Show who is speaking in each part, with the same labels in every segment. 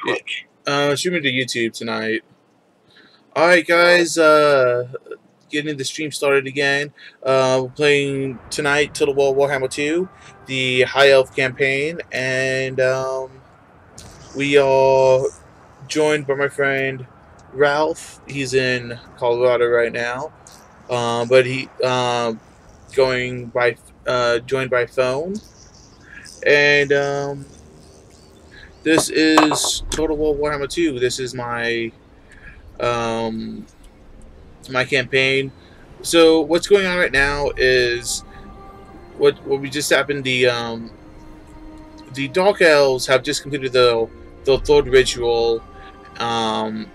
Speaker 1: Streaming to YouTube tonight. Alright, guys, getting the stream started again. We're playing tonight Total War Warhammer 2, the High Elf campaign, and we are joined by my friend Ralph. He's in Colorado right now, but he joined by phone, and this is Total War Warhammer 2. This is my my campaign. So what's going on right now is what we just happened. The Dark Elves have just completed the third ritual. A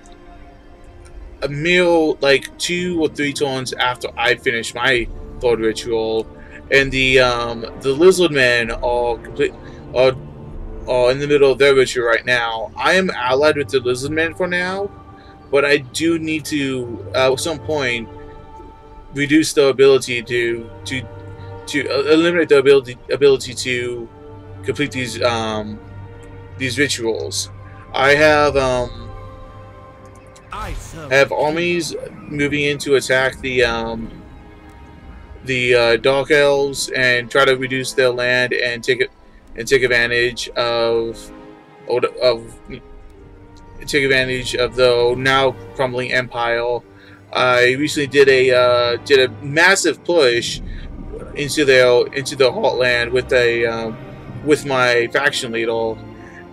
Speaker 1: mere like 2 or 3 turns after I finished my third ritual, and the lizard men are in the middle of their ritual right now. I am allied with the lizard men for now, but I do need to at some point reduce the ability to eliminate the ability to complete these rituals. I have armies moving in to attack the Dark Elves and try to reduce their land and take advantage of the now crumbling empire. I recently did a massive push into their heartland with my faction leader,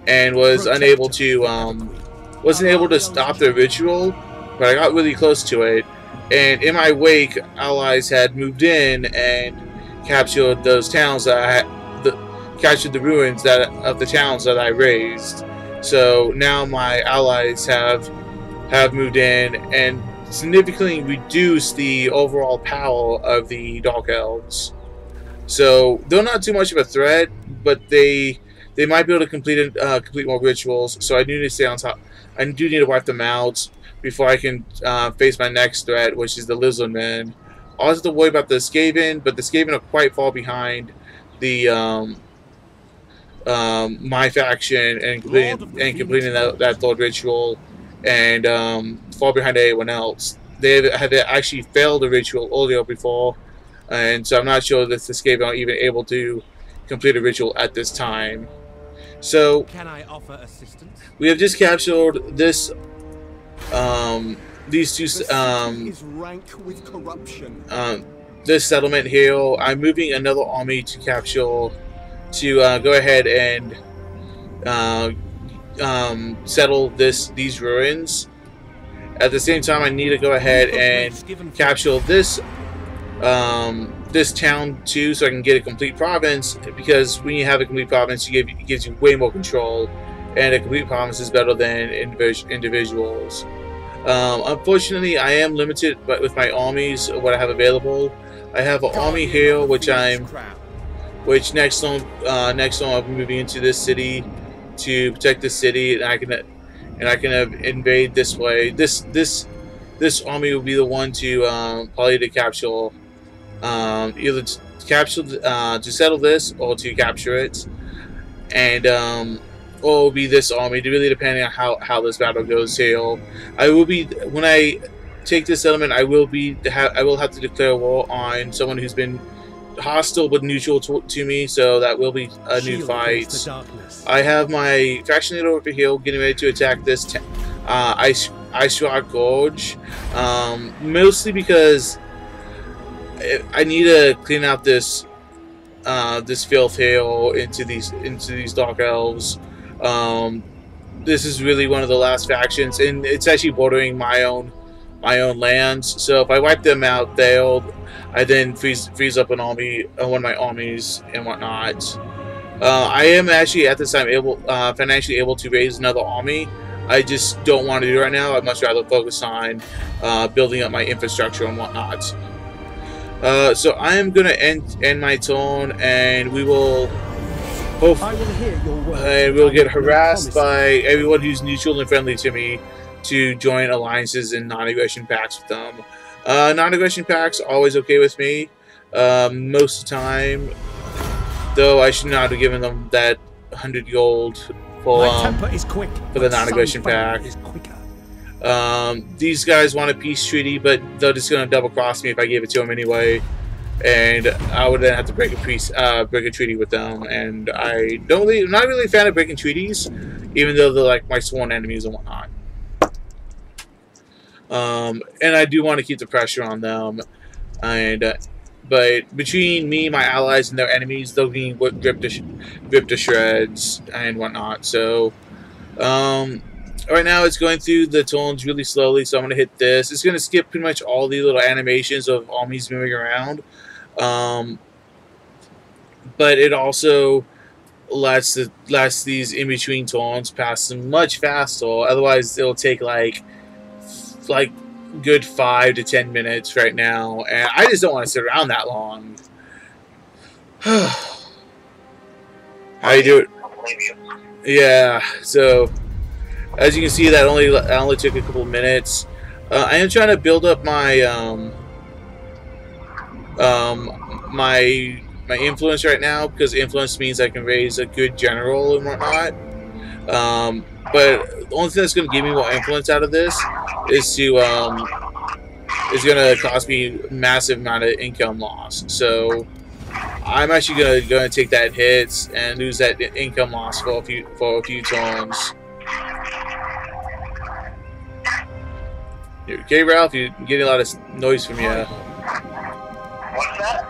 Speaker 1: and wasn't able to stop the ritual, but I got really close to it. And in my wake, allies had moved in and captured those towns captured the ruins of the towns that I raised. So now my allies have moved in and significantly reduced the overall power of the Dark Elves. So they're not too much of a threat, but they might be able to complete more rituals. So I do need to stay on top. I do need to wipe them out before I can face my next threat, which is the Lizard Men. I also have to worry about the Skaven, but the Skaven are quite far behind the my faction and completing that third ritual, and far behind everyone else. They had actually failed the ritual earlier before, and so I'm not sure that the Skaven are even able to complete a ritual at this time. So,
Speaker 2: can I offer assistance?
Speaker 1: We have just captured this these two
Speaker 3: is rank with corruption.
Speaker 1: This settlement here. I'm moving another army to capture, to go ahead and settle these ruins. At the same time, I need to go ahead and capture this this town too, so I can get a complete province. Because when you have a complete province, it gives you way more control, and a complete province is better than individuals. Unfortunately, I am limited, but with my armies, what I have available, I have an army here, which next on I'll be moving into this city to protect the city, and I can invade this way. This army will be the one to probably to capture, either to settle this or to capture it, and or it will be this army, really depending on how this battle goes here. When I take this settlement, I will have to declare war on someone who's been hostile but neutral to me, so that will be a new fight. I have my faction leader over here getting ready to attack this Ice Rock Gorge, mostly because I need to clean out this filth here into these Dark Elves. This is really one of the last factions, and it's actually bordering my own lands. So if I wipe them out, I then freeze up an army, one of my armies and whatnot. I am actually at this time financially able to raise another army. I just don't want to do it right now. I'd much rather focus on building up my infrastructure and whatnot. So I am gonna end my turn, and we will. And we'll get harassed by everyone who's neutral and friendly to me to join alliances and non-aggression pacts with them. Non-aggression pacts are always okay with me, most of the time, though I should not have given them that 100 gold for
Speaker 3: My temper is quick,
Speaker 1: for the non-aggression pack. These guys want a peace treaty, but they're just gonna double cross me if I gave it to them anyway, and I would then have to break a treaty with them. And I'm not really a fan of breaking treaties, even though they're like my sworn enemies and whatnot. And I do want to keep the pressure on them, and but between me, my allies, and their enemies, they'll be ripped to shreds and whatnot. So, right now it's going through the tones really slowly, so I'm going to hit this. It's going to skip pretty much all the little animations of armies moving around. But it also lets these in-between tones pass much faster. Otherwise, it'll take like good 5 to 10 minutes right now, and I just don't want to sit around that long. How you do it? Yeah, so as you can see, that only took a couple of minutes. I am trying to build up my my influence right now, because influence means I can raise a good general and whatnot. But the only thing that's going to give me more influence out of this is going to cost me a massive amount of income loss. So I'm actually going to take that hit and lose that income loss for a few turns. Okay, Ralph, you're getting a lot of noise from you.
Speaker 2: What's that?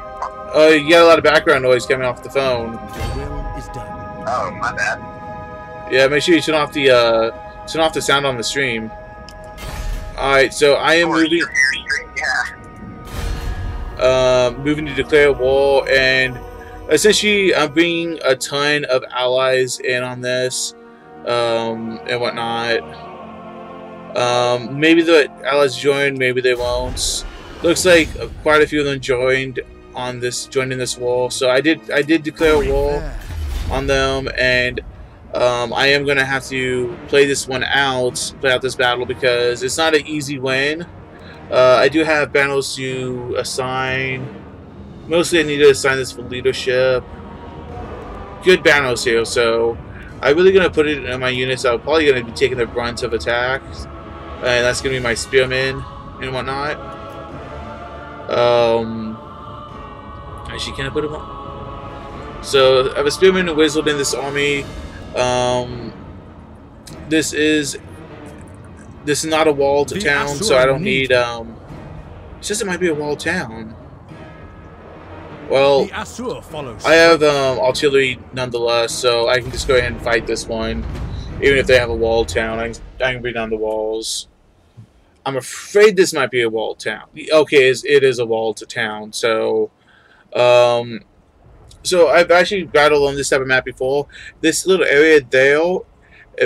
Speaker 1: Oh, you got a lot of background noise coming off the phone.
Speaker 3: Your will is done.
Speaker 2: Oh, my bad.
Speaker 1: Yeah, make sure you turn off the sound on the stream. All right, so I am moving.
Speaker 2: Yeah.
Speaker 1: Moving to declare war, and essentially I'm bringing a ton of allies in on this, and whatnot. Maybe the allies join, maybe they won't. Looks like quite a few of them joined in this war. So I did declare a war on them, and I am gonna have to play out this battle, because it's not an easy win. I do have battles to assign. Mostly I need to assign this for leadership. Good battles here, so I'm really gonna put it in my units that are probably gonna be taking the brunt of attacks, and that's gonna be my spearmen and whatnot. Actually, can I put them on? So I have a spearman and wizard in this army. This is not a walled town, so I don't need. It says it might be a walled town. Well, I have artillery nonetheless, so I can just go ahead and fight this one, even if they have a walled town. I can bring down the walls. I'm afraid this might be a walled town. Okay, it is a walled town. So, so I've actually battled on this type of map before. This little area there,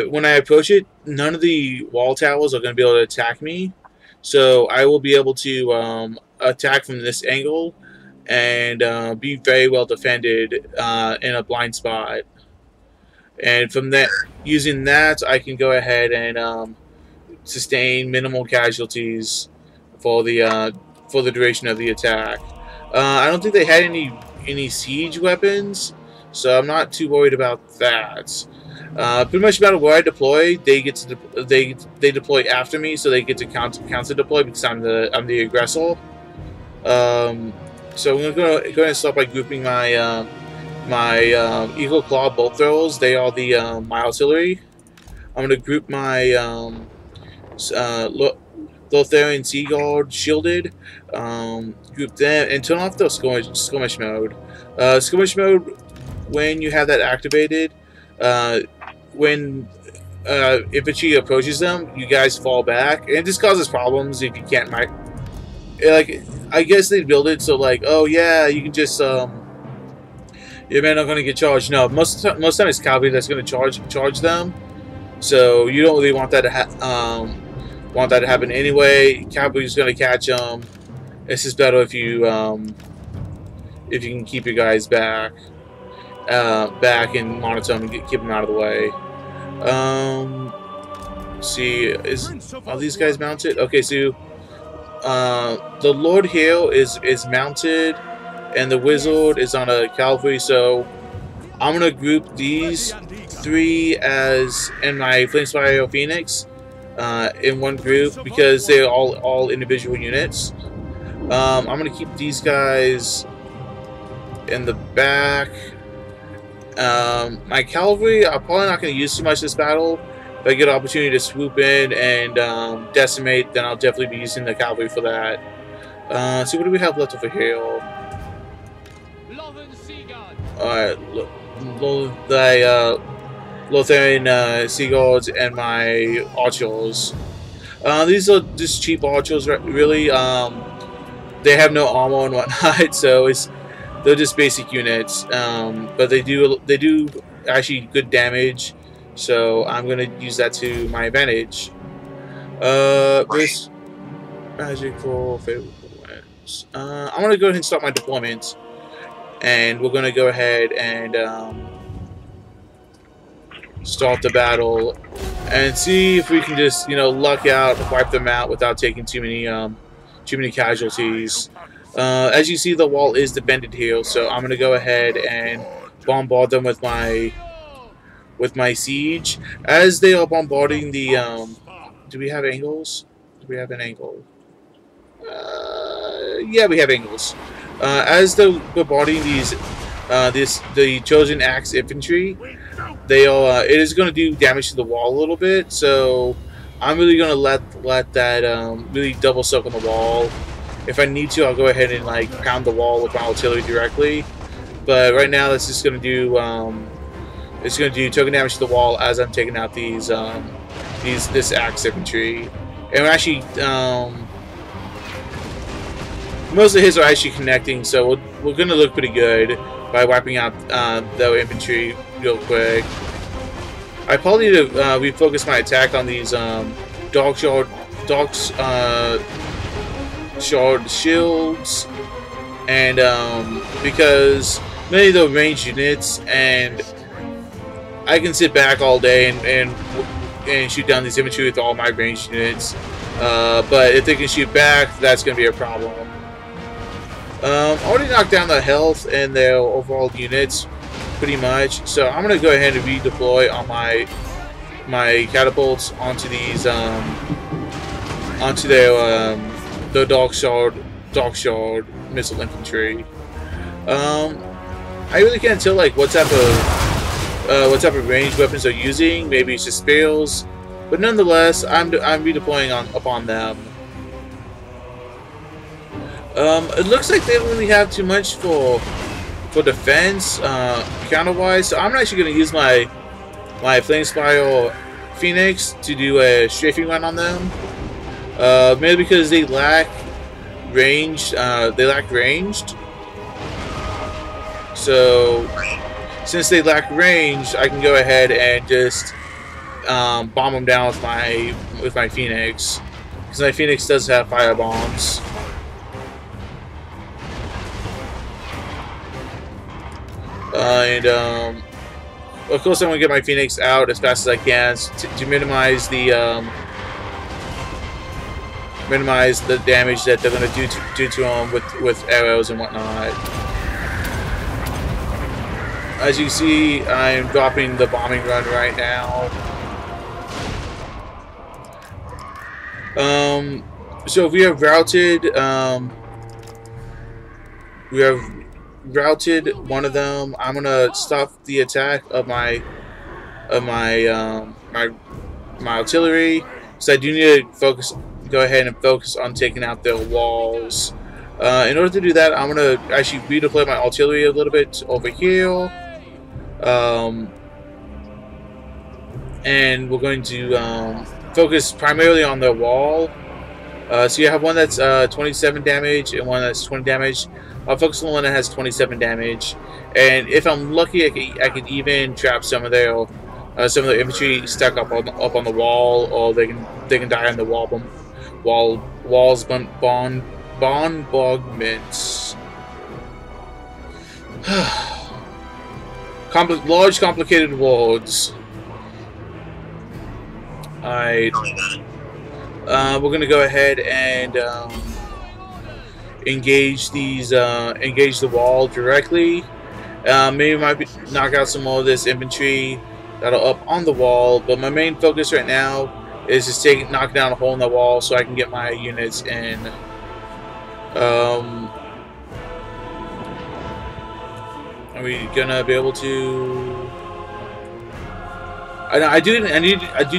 Speaker 1: when I approach it, none of the wall towers are going to be able to attack me. So I will be able to attack from this angle and be very well defended in a blind spot. And from that, using that, I can go ahead and sustain minimal casualties for the duration of the attack. I don't think they had any siege weapons, so I'm not too worried about that. Pretty much no matter where I deploy, they deploy after me, so they get to counter deploy because I'm the aggressor. So I'm going to go ahead and start by grouping my Eagle Claw bolt throwers. They are my artillery. I'm going to group my Lotharian Sea Guard shielded. Group them and turn off the skirmish mode. Skirmish mode, when you have that activated, when infantry approaches them, you guys fall back, and it just causes problems if you can't I guess they build it so like, oh yeah, you can just your men are going to get charged. No, most time it's cavalry that's going to charge them, so you don't really want that to happen anyway. Cavalry is going to catch them. It's just better if you can keep your guys back and monitor them and keep them out of the way. See, are these guys mounted? Okay, so the Lord here is mounted, and the wizard is on a cavalry. So I'm gonna group these 3 as in my Flamespire Phoenix in one group because they're all individual units. I'm gonna keep these guys in the back. My cavalry, I'm probably not going to use too much this battle. If I get an opportunity to swoop in and decimate, then I'll definitely be using the cavalry for that. So what do we have left over here? Alright, the Lotharian Seaguards and my archers. These are just cheap archers, really. They have no armor and whatnot, so they're just basic units. But they do actually good damage, so I'm gonna use that to my advantage. This magical favorable winds. I'm gonna go ahead and start my deployment, and we're gonna go ahead and start the battle and see if we can just, you know, luck out, wipe them out without taking too many casualties. As you see, the wall is defended here, so I'm gonna go ahead and bombard them with my siege. As they are bombarding the do we have angles? Do we have an angle? Yeah, we have angles. As they're bombarding the chosen axe infantry, they are it is going to do damage to the wall a little bit. So I'm really going to let that really double soak on the wall. If I need to, I'll go ahead and like pound the wall with my artillery directly. But right now, that's just going to do token damage to the wall as I'm taking out this axe infantry. And we're actually most of his are actually connecting, so we're going to look pretty good by wiping out the infantry real quick. I probably need to refocus my attack on these dog shard shields, and because many of the ranged units, and I can sit back all day and shoot down these infantry with all my ranged units. But if they can shoot back, that's going to be a problem. Already knocked down the health and their overall units pretty much, so I'm going to go ahead and redeploy on my catapults onto these onto the dog shard missile infantry. I really can't tell like what type of ranged weapons they're using. Maybe it's just spears, but nonetheless, I'm redeploying upon them. It looks like they don't really have too much for defense counter-wise, so I'm actually going to use my Flamespire Phoenix to do a strafing run on them. Maybe because they lack ranged. So since they lack range, I can go ahead and just bomb them down with my Phoenix, because my Phoenix does have fire bombs. Of course, I'm gonna get my Phoenix out as fast as I can to minimize the damage that they're gonna do to them with arrows and whatnot. As you see, I'm dropping the bombing run right now. So we have routed one of them. I'm gonna stop the attack of my artillery. So I do need to go ahead and focus on taking out their walls. In order to do that, I'm gonna actually redeploy my artillery a little bit over here. And we're going to focus primarily on their wall. So you have one that's 27 damage and one that's 20 damage. I'll focus on the one that has 27 damage, and if I'm lucky, I can even trap some of their infantry stuck up on the wall, or they can die on the walls bombardments. Large, complicated words. Alright. We're gonna go ahead and engage the wall directly, Maybe knock out some more of this infantry that'll up on the wall. But my main focus right now is just knock down a hole in the wall so I can get my units in. Are we gonna be able to? I do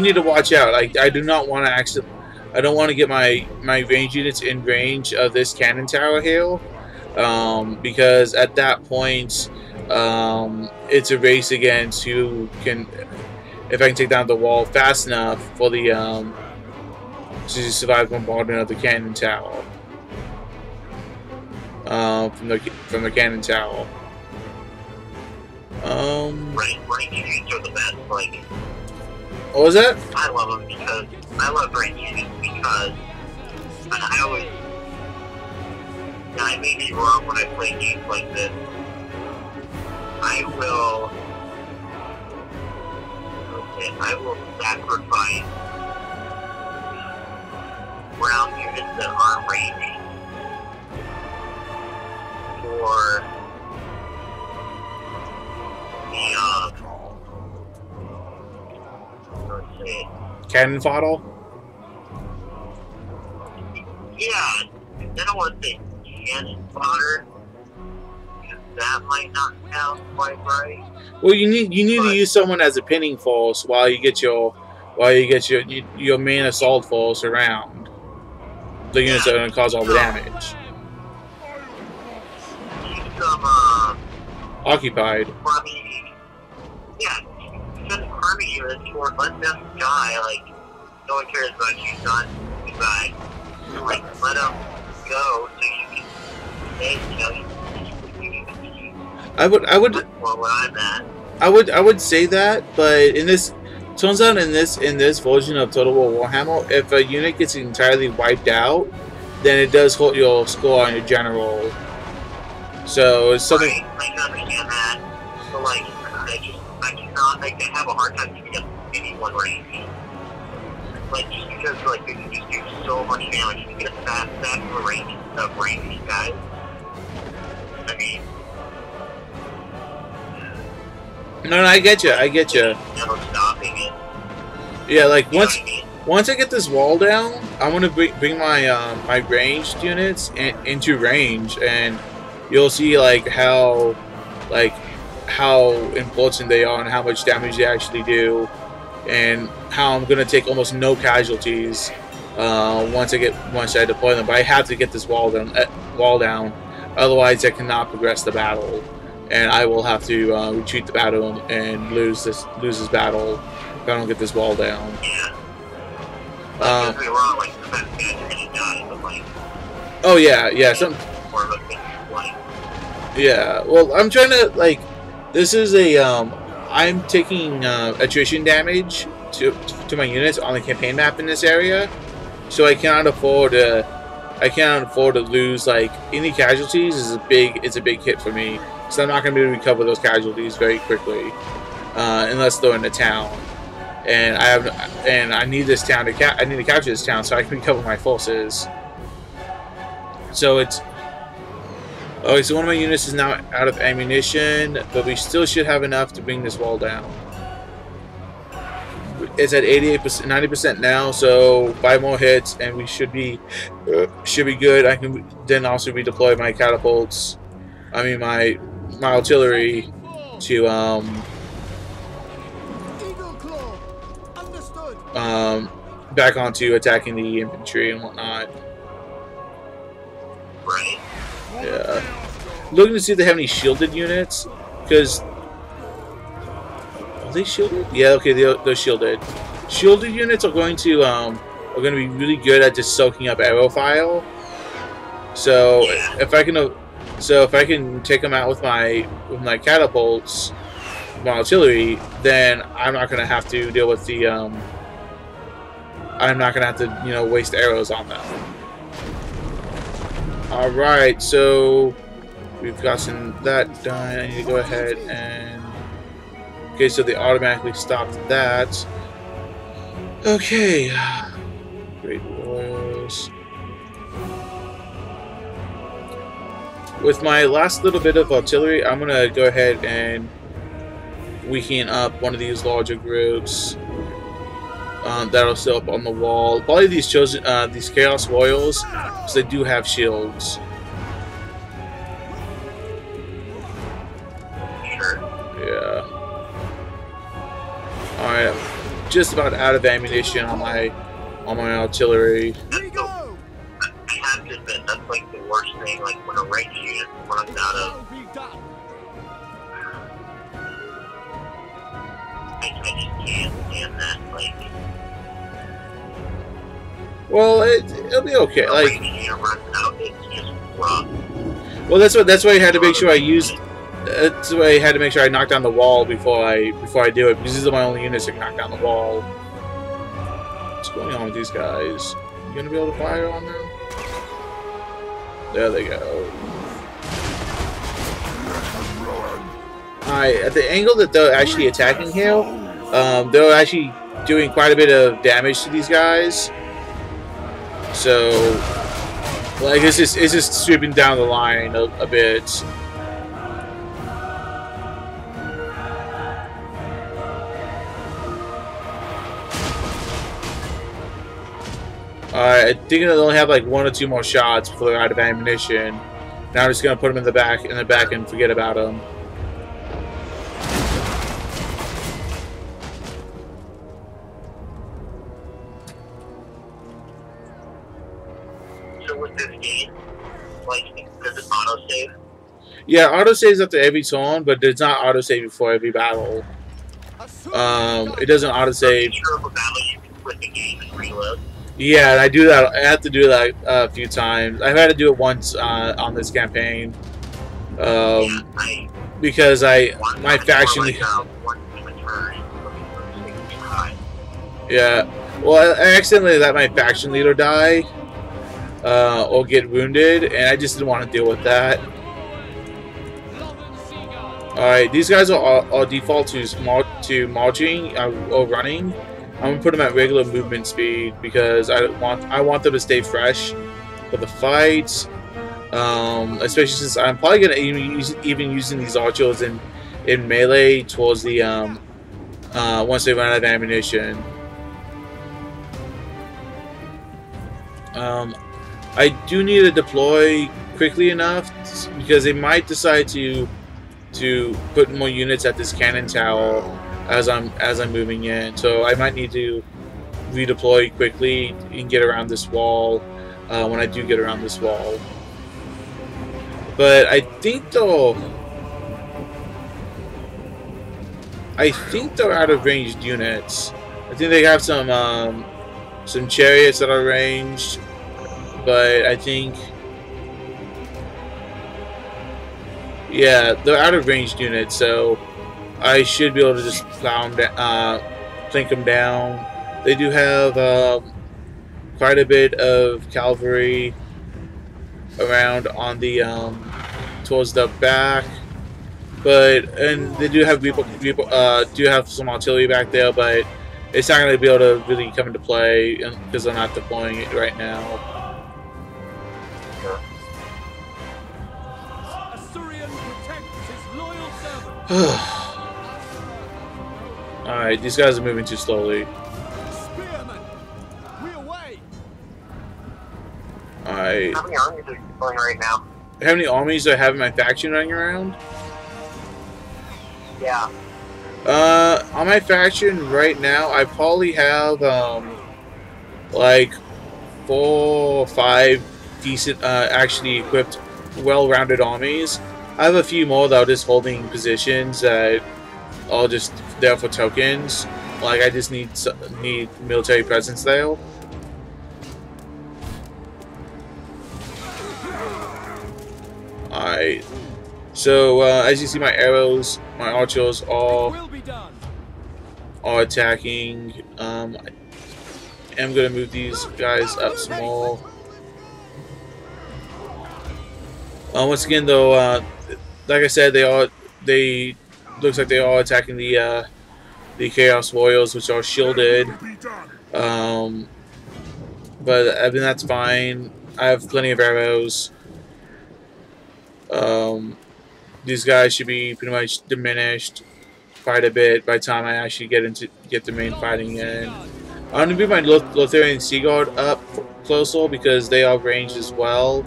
Speaker 1: need to watch out. Like I do not want to actually. I don't want to get my range units in range of this cannon tower here, because at that point, it's a race against who can. If I can take down the wall fast enough for the to survive bombardment of the cannon tower. From the cannon tower.
Speaker 2: Range units are the best. Like,
Speaker 1: what was that?
Speaker 2: I love them because I love range units because I always. I may be wrong when I play games like this. I will sacrifice ground units that aren't ranged for
Speaker 1: Cannon fodder?
Speaker 2: Yeah, I don't want to say cannon fodder. That might not sound quite right.
Speaker 1: Well, you need to use someone as a pinning force while you get your main assault force around. The units that are going to cause all the damage.
Speaker 2: Use some
Speaker 1: Occupied.
Speaker 2: Yeah, send army units or let them die. Like no one cares about you, son. Goodbye. Like let them go so you can stay. I
Speaker 1: would say that, but in this turns out in this version of Total War Warhammer, if a unit gets entirely wiped out, then it does hold your score on your general. So it's something.
Speaker 2: Right, I can understand that, but like I have a hard time keeping up anyone range. Like just because like they can just do so much damage to get a fast range of range guys. I mean.
Speaker 1: No, I get you.
Speaker 2: Never stopping it.
Speaker 1: Yeah, like once I get this wall down, I'm gonna bring my my ranged units into range, and you'll see like how important they are and how much damage they actually do, and how I'm gonna take almost no casualties once I deploy them. But I have to get this wall down, otherwise I cannot progress the battle. And I will have to retreat the battle and lose this battle if I don't get this wall down.
Speaker 2: Yeah. Don't get me wrong, like the best guys are gonna die, but like.
Speaker 1: Oh yeah.
Speaker 2: More of a thing, like.
Speaker 1: Yeah. Well, I'm trying to like. This is a I'm taking attrition damage to my units on the campaign map in this area, so I cannot afford to. Lose like any casualties. It's a big hit for me. So I'm not going to be able to recover those casualties very quickly, unless they're in the town. And I need this town I need to capture this town so I can recover my forces. So it's okay. So one of my units is now out of ammunition, but we still should have enough to bring this wall down. It's at 88%, 90% now. So 5 more hits, and we should be good. I can then also redeploy my catapults. I mean my artillery to back onto attacking the infantry and whatnot.
Speaker 2: Right.
Speaker 1: Yeah. Looking to see if they have any shielded units, because are they shielded? Yeah. Okay, they're shielded. Shielded units are going to be really good at just soaking up arrow fire. So if I can take them out with my catapults, my artillery, then I'm not gonna have to deal with the I'm not gonna have to waste arrows on them. All right, so we've gotten that done. I need to go ahead and okay, so they automatically stopped that. Okay, Great Wars. with my last little bit of artillery, I'm gonna go ahead and weaken up one of these larger groups that'll sit up on the wall. Probably these these Chaos Royals, because they do have shields.
Speaker 2: Sure.
Speaker 1: Yeah. All right, I'm just about out of ammunition on my artillery.
Speaker 2: I have to admit, that's like the worst thing, like when a range unit runs out of... I just can't stand that, like...
Speaker 1: Well, it'll be okay.
Speaker 2: When a
Speaker 1: Like,
Speaker 2: range unit runs out, it's just rough.
Speaker 1: well, that's why I had to make sure I used... That's why I had to make sure I knocked down the wall before I do it, because these are my only units that can knock down the wall. What's going on with these guys? You gonna be able to fire on them? There they go. Alright, at the angle that they're actually attacking here, they're actually doing quite a bit of damage to these guys. So, like, it's just sweeping down the line a bit. I think they'll only have like 1 or 2 more shots before they're out of ammunition. Now I'm just gonna put them in the back and forget about them.
Speaker 2: So with this game, like, does it auto-save?
Speaker 1: Yeah, auto-saves after every turn, but it's not auto-save before every battle. It doesn't auto-save.
Speaker 2: Sure of a battle, you can quit the game and reload.
Speaker 1: Yeah, and I do that. I have to do that a few times. I've had to do it once on this campaign, because my faction. Yeah, well, I accidentally let my faction leader die or get wounded, and I just didn't want to deal with that. All right, these guys are default to marching or running. I'm gonna put them at regular movement speed because I want them to stay fresh for the fights. Especially since I'm probably gonna even using these archers in melee towards the once they run out of ammunition. I do need to deploy quickly enough because they might decide to put more units at this cannon tower as I'm moving in, so I might need to redeploy quickly and get around this wall when I do get around this wall. But I think they're out of ranged units. I think they have some chariots that are ranged, but I think, yeah, they're out of ranged units, so I should be able to just plink them down. They do have quite a bit of cavalry around on the towards the back, and they do have do have some artillery back there, but it's not going to be able to really come into play because they're not deploying it right now. Alright, these guys are moving too slowly. Alright.
Speaker 2: How many armies are you deploying right now?
Speaker 1: How many armies do I have in my faction running around?
Speaker 2: Yeah.
Speaker 1: On my faction right now, I probably have like 4 or 5 decent, actually equipped, well-rounded armies. I have a few more that are just holding positions that are just there for tokens. Like, I just need military presence there. Alright. So, as you see, my arrows, my archers are attacking. I am going to move these guys up small. Once again, though, like I said, they looks like they are attacking the Chaos Royals, which are shielded. But I mean, that's fine. I have plenty of arrows. These guys should be pretty much diminished quite a bit by the time I actually get the main fighting in. I'm gonna move my Lotharian Sea Guard up closer because they are ranged as well.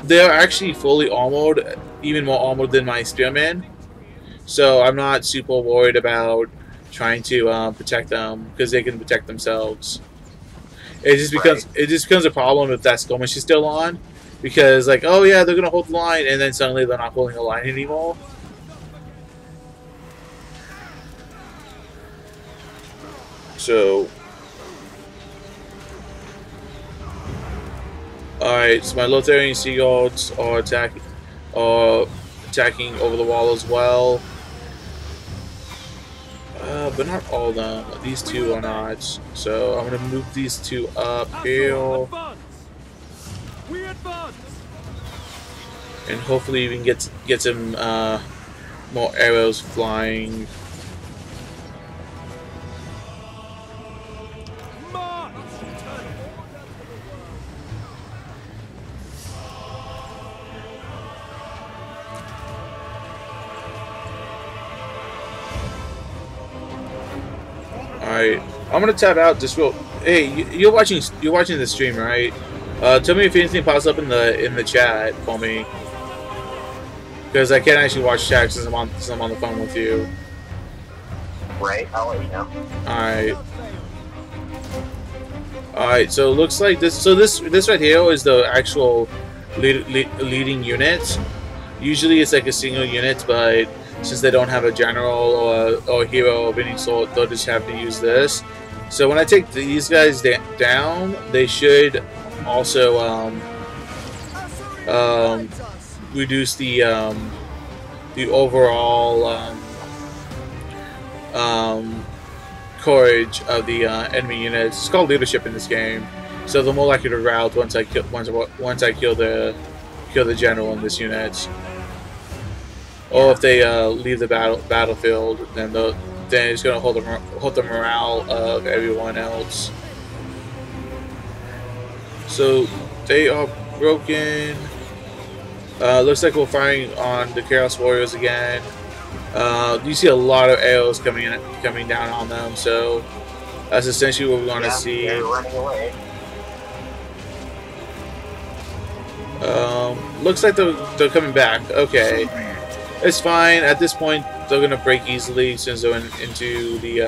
Speaker 1: They are actually fully armored, even more armored than my Spearmen. So I'm not super worried about trying to protect them because they can protect themselves. It just becomes a problem if that skirmish is still on, because like, oh yeah, they're gonna hold the line, and then suddenly they're not holding the line anymore. So, alright, so my Lotharian Sea Guards are attacking over the wall as well. But not all of them. These two are not. So I'm gonna move these two up here, and hopefully we can get some more arrows flying. Alright, I'm gonna tap out just real. Hey, you're watching the stream, right? Tell me if anything pops up in the chat for me, because I can't actually watch chat since I'm on the phone with you.
Speaker 2: Right, I'll let you know.
Speaker 1: Alright. Alright, so it looks like this. So this right here is the actual leading unit. Usually it's like a single unit, but since they don't have a general or a hero of any sort, they'll just have to use this. So when I take these guys down, they should also reduce the overall courage of the enemy units. It's called leadership in this game, so they're more likely to rout once I kill the general in this unit. Or if they leave the battlefield, then it's going to hold the morale of everyone else. So they are broken. Looks like we're firing on the Chaos Warriors again. You see a lot of arrows coming down on them, so that's essentially what we want to see.
Speaker 2: They're running away.
Speaker 1: Looks like they're coming back. Okay. It's fine. At this point, they're gonna break easily since they're into the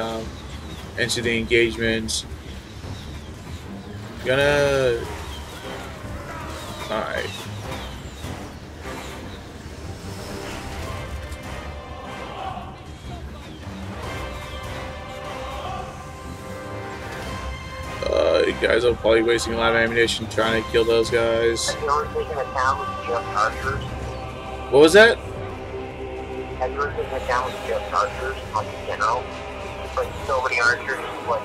Speaker 1: engagement. Gonna. All right. You guys are probably wasting a lot of ammunition trying to kill those guys.
Speaker 2: Have you ever taken a town with just archers?
Speaker 1: What was that?
Speaker 2: Have you ever taken a town with just archers on the general? Like so many archers, like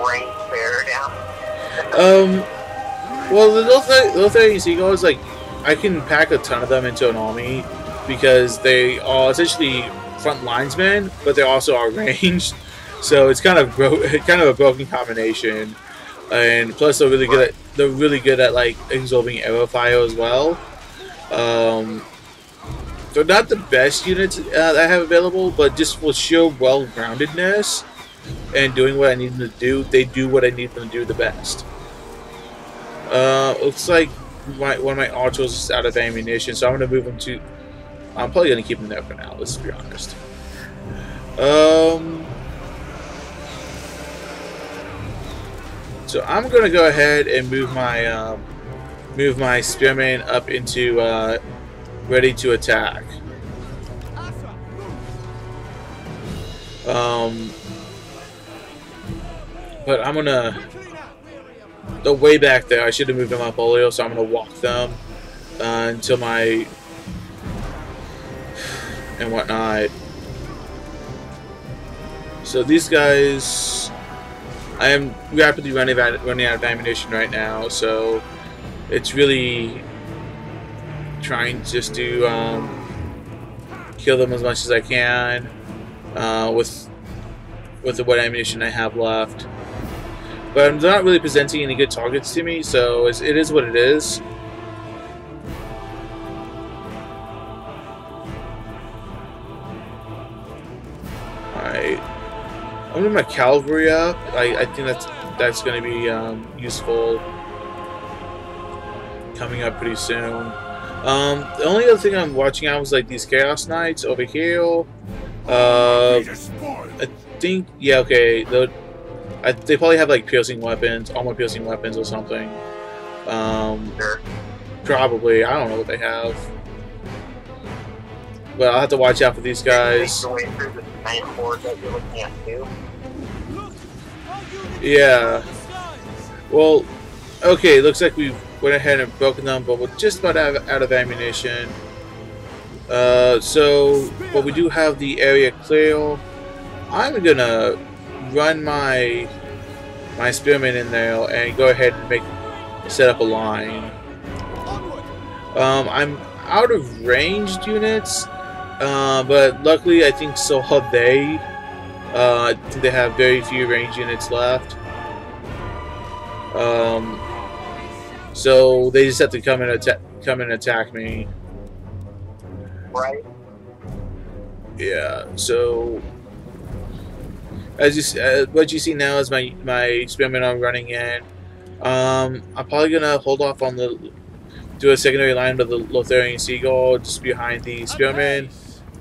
Speaker 2: rain bear down.
Speaker 1: Well, the Lotharian Seagulls, like, I can pack a ton of them into an army because they are essentially front linesmen, but they also are ranged. So it's kind of a broken combination, and plus they're really good at like absorbing arrow fire as well. They're not the best units that I have available, but just for sheer well-roundedness and doing what I need them to do, they do what I need them to do the best. Looks like one of my archers is out of ammunition, so I'm going to move him to... I'm probably going to keep him there for now, let's be honest. So I'm going to go ahead and move my spearman up into ready to attack. But I'm gonna... They're way back there. I should have moved them up earlier, so I'm gonna walk them until my... and whatnot. So these guys... I am rapidly running out of ammunition right now, so it's really trying just to kill them as much as I can with what ammunition I have left. But I'm not really presenting any good targets to me, so it is what it is. moving my cavalry up. I think that's going to be useful coming up pretty soon. The only other thing I'm watching out was like these Chaos Knights over here. I think, yeah, okay. They probably have like piercing weapons, armor piercing weapons or something.
Speaker 2: Sure.
Speaker 1: Probably. I don't know what they have. But I'll have to watch out for these guys. Yeah. Well, okay, looks like we went ahead and broken them, but we're just about out of ammunition. But we do have the area clear. I'm gonna run my spearmen in there and go ahead and set up a line. I'm out of ranged units, but luckily I think so are they. I think they have very few ranged units left. So they just have to come and attack me.
Speaker 2: Right.
Speaker 1: Yeah. So what you see now is my experiment I'm running in. I'm probably gonna hold off on do a secondary line of the Lotharian Seagull just behind the spearmen,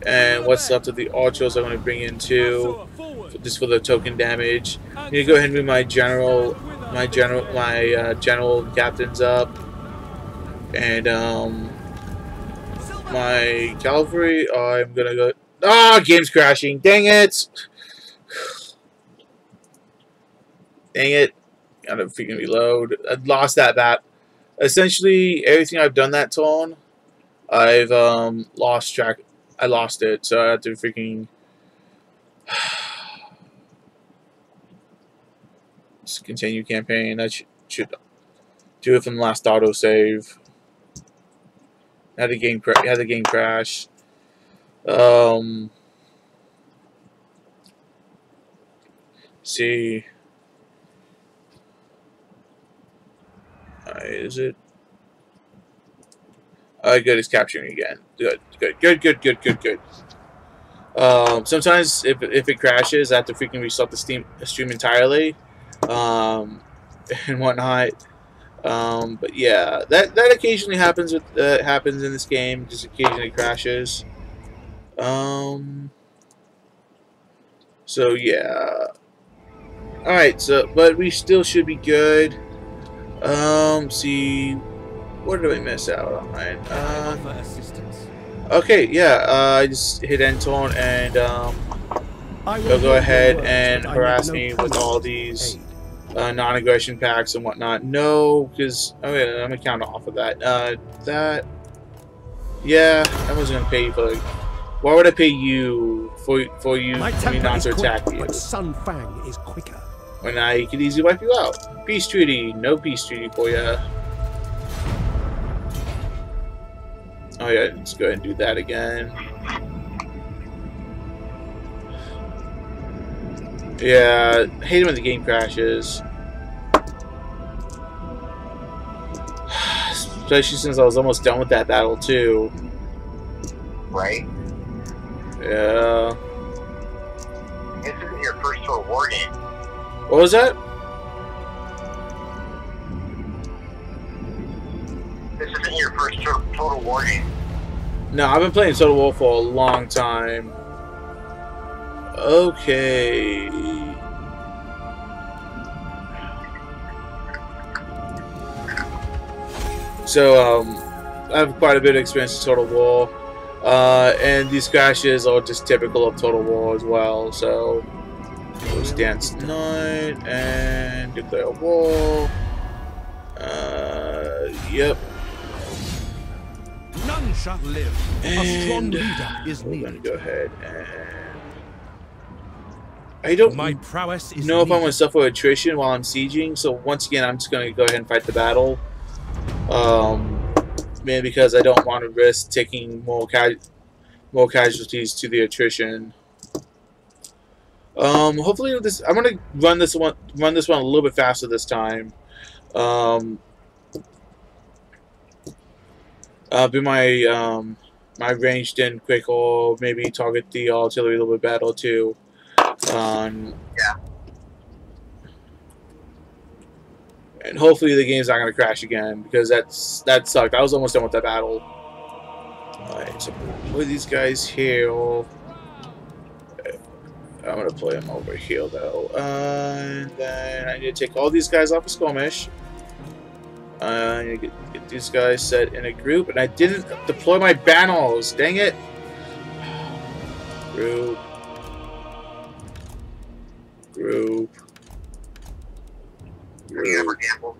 Speaker 1: and what's left of the archers I'm going to bring in too, just for the token damage. I'm going to go ahead and move my general captains up, and my cavalry. I'm gonna go. Ah, game's crashing. Dang it! Dang it! Gotta freaking reload. I lost that bat. Essentially, everything I've done that turn, I've lost track. I lost it, so I have to freaking just continue campaign. I should do it from the last autosave. Had the game crash. See. Is it? Good, it's capturing again. Good. Sometimes if it crashes, I have to freaking restart the stream entirely, and whatnot. But yeah, that occasionally happens in this game. Just occasionally crashes. So yeah. All right. So, but we still should be good. See, what did I miss out on? Okay, yeah, I just hit end turn and go ahead and harass me with all these non-aggression packs and whatnot. No, because I'm gonna count off of that. Yeah, I wasn't gonna pay you for. Why would I pay you for me not to attack you?
Speaker 3: But Sun Fang is quicker.
Speaker 1: When I could easily wipe you out. Peace treaty. No peace treaty for ya. Oh yeah, let's go ahead and do that again. Yeah, I hate it when the game crashes. Especially since I was almost done with that battle too.
Speaker 2: Right?
Speaker 1: Yeah.
Speaker 2: This isn't your first total war game.
Speaker 1: What was that?
Speaker 2: This isn't your first total war game.
Speaker 1: No, I've been playing Total War for a long time. Okay. So, I have quite a bit of experience in Total War. And these crashes are just typical of Total War as well, so... Let's dance tonight and declare war. Yep.
Speaker 3: None shall live. A strong leader is needed.
Speaker 1: We're gonna go ahead and I don't know if I'm gonna suffer attrition while I'm sieging. So once again, I'm just gonna go ahead and fight the battle. Mainly because I don't want to risk taking more casualties to the attrition. Hopefully this I'm gonna run this one a little bit faster this time. Be my ranged in quick, or maybe target the artillery a little bit better too.
Speaker 2: Yeah.
Speaker 1: And hopefully the game's not going to crash again, because that sucked. I was almost done with that battle. Alright, so put these guys here. I'm going to play them over here, though. And then I need to take all these guys off of skirmish. I need to get these guys set in a group. And I didn't deploy my banners. Dang it. Group. Group.
Speaker 2: Have you ever gambled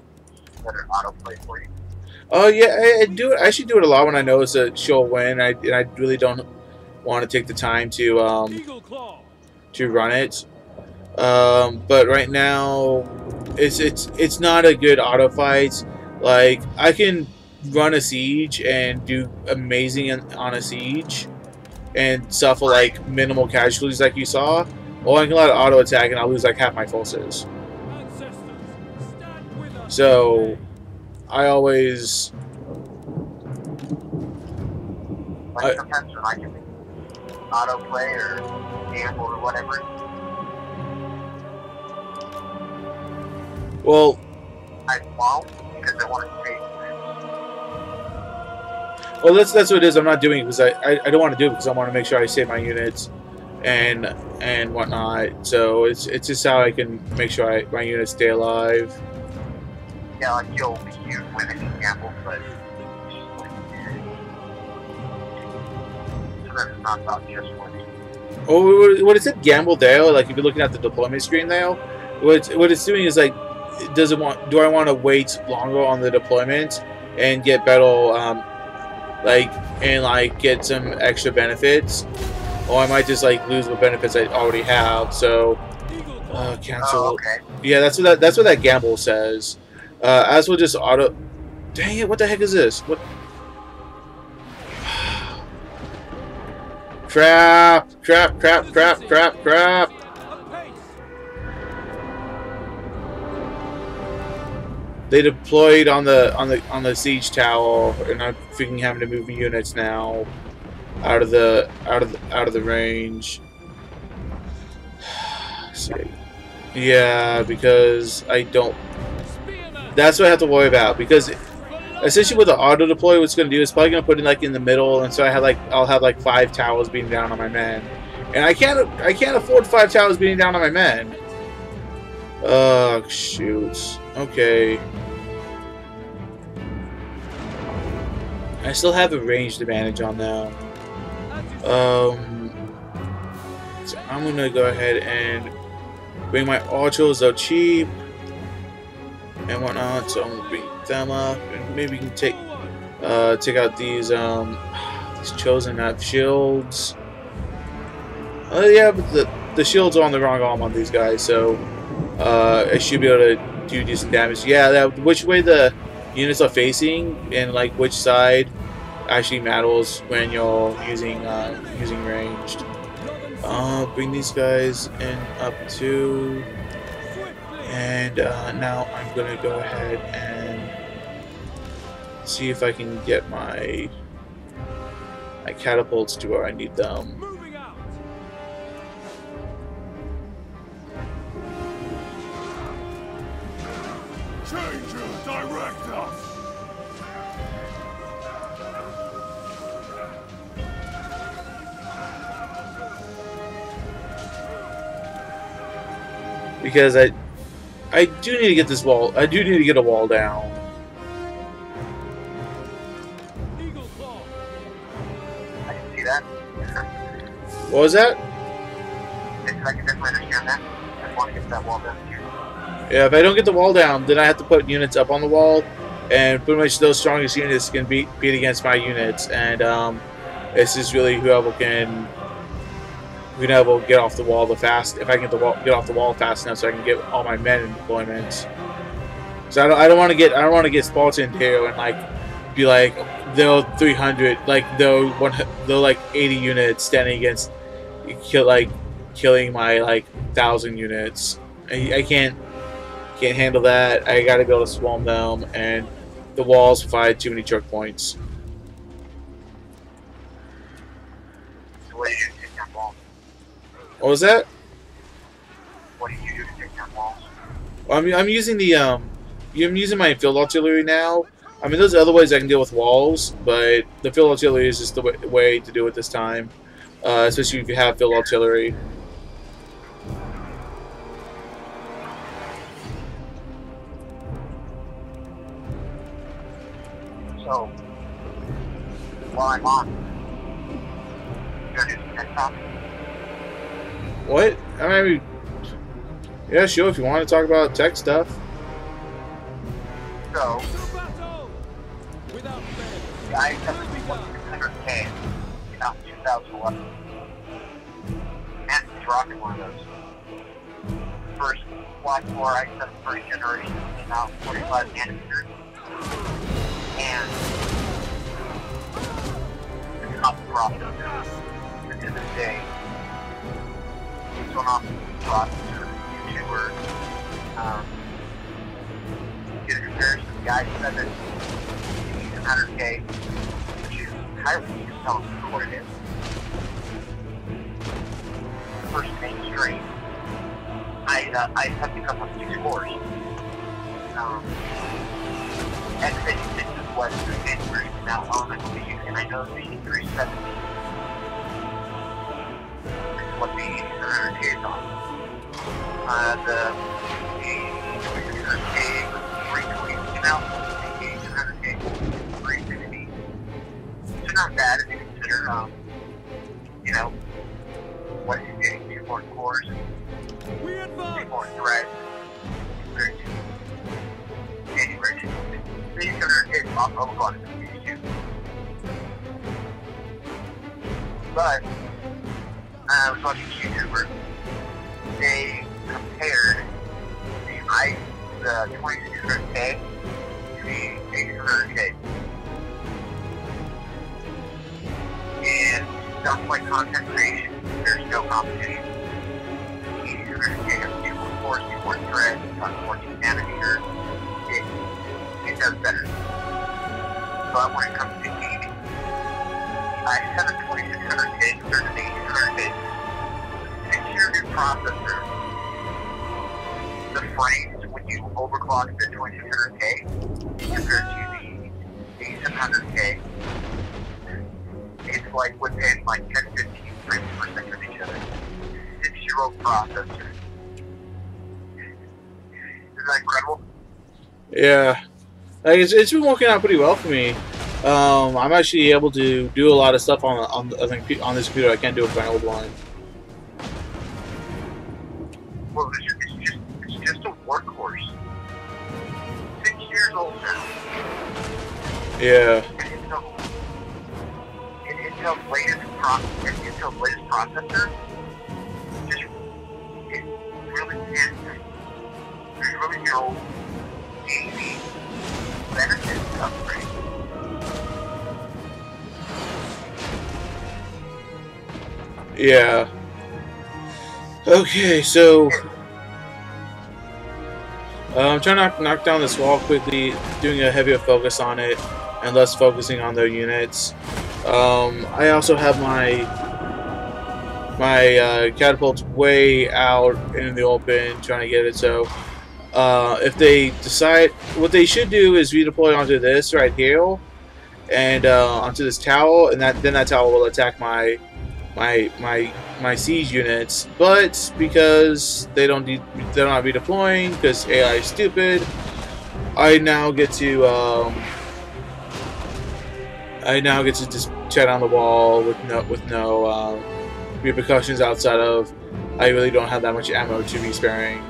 Speaker 2: that an autoplay for you?
Speaker 1: Oh yeah, I do it. I should do it a lot when I know it's a sure win. And I really don't want to take the time to run it. But right now, it's not a good auto fight. Like, I can run a siege and do amazing on a siege and suffer like minimal casualties like you saw, or I can let it auto attack and I'll lose like half my forces. So I always
Speaker 2: sometimes when I can autoplay or gamble or whatever.
Speaker 1: Well,
Speaker 2: I won't because I want to save.
Speaker 1: Well, that's what it is. I'm not doing it because I don't want to do it because I want to make sure I save my units and whatnot. So it's just how I can make sure my units stay alive.
Speaker 2: Yeah, like you'll be here with an example, but it's not about just winning.
Speaker 1: Oh, what it said, gamble there. Like if you're looking at the deployment screen now, what it's doing is like, do I want to wait longer on the deployment and get better get some extra benefits, or I might just like lose the benefits I already have. So cancel.
Speaker 2: Oh, okay.
Speaker 1: Yeah, that's what that gamble says. As we'll just auto. Dang it! What the heck is this? What? Crap! Crap! Crap! Crap! Crap! Crap! They deployed on the siege tower, and I'm freaking having to move units now out of the range. See, yeah, because I don't. That's what I have to worry about, because essentially with the auto deploy, what's going to do is probably going to put it like in the middle, and so I'll have like 5 towers beating down on my men, and I can't afford 5 towers beating down on my men. Oh shoot. Okay. I still have a ranged advantage on them. So I'm gonna go ahead and bring my archers out cheap and whatnot. So I'm gonna bring them up, and maybe we can take out these chosen map shields. Oh yeah, but the shields are on the wrong arm on these guys, so I should be able to do decent damage. Yeah, which way the units are facing and like which side actually matters when you're using ranged. Bring these guys in up too, and now I'm gonna go ahead and see if I can get my catapults to where I need them.
Speaker 3: Direct us!
Speaker 1: Because I do need to get this wall. I do need to get a wall down.
Speaker 2: I can see that.
Speaker 1: What was that?
Speaker 2: I can definitely understand that. I just want to get that wall down.
Speaker 1: Yeah, if I don't get the wall down, then I have to put units up on the wall, and pretty much those strongest units can beat against my units, and it's just really whoever can get off the wall the fast. If I can get off the wall fast enough, so I can get all my men in deployment. So I don't want to get Spartan here and like be like they're 300, like they're like 80 units standing against killing my like 1,000 units. I can't handle that. I gotta be able to swarm them, and the walls provide too many choke points.
Speaker 2: So what do you do to take that wall?
Speaker 1: What was that? I'm using the I'm using my field artillery now. I mean, there's other ways I can deal with walls, but the field artillery is just the way to do it this time. Especially if you have field artillery.
Speaker 2: So, while I'm on, you gonna do some tech talk?
Speaker 1: What? I mean, yeah, sure. If you want to talk about tech stuff.
Speaker 2: So, the I-70 was 600K in 2011. And he's rocking one of those. First quad core I-7 first generation came out 45 nanometers. And the top processor. To this day, it's one off the processor, YouTuber. Get a comparison. The guy said that he's 100K, which is highly compelling for what it is. First mainstream, I have to come with 6 cores. X86 is what the mainstream is now on, I believe, and I know the 370 is what the 100K is on. The 2600K was 320 came out, the 100K was 360. So not bad if you consider, you know, what is getting 2 more cores and 2 more threads compared to any version. These 100K is off of on these two. But I was watching YouTuber. They compared the 2600K to the 800K. And stuff like content creation, there's no competition. The 800K has 2 more cores, 2 more threads, it's on 14 nanometers. It does better. But when it comes to gaming, the i7 2600K compared to the 800K, 6-year new processor, the frames when you overclock the 2600K compared to the 8700K, it's like within like 10-15 frames per second of each other. 6-year-old processor. Isn't that incredible?
Speaker 1: Yeah. Like it's been working out pretty well for me. I'm actually able to do a lot of stuff on this computer I can't do with my old one.
Speaker 2: Well, it's just a workhorse. 6 years old now.
Speaker 1: Yeah.
Speaker 2: And Intel's latest processor, just it really is. There's really no gaming benefits to upgrade.
Speaker 1: Yeah. Okay, so I'm trying to knock down this wall quickly, doing a heavier focus on it, and less focusing on their units. I also have my catapults way out in the open, trying to get it. So if they decide, what they should do is redeploy onto this right here, and onto this tower, and then that tower will attack my siege units. But because they're not redeploying because AI is stupid, I now get to just tear down the wall with no repercussions outside of I really don't have that much ammo to be sparing.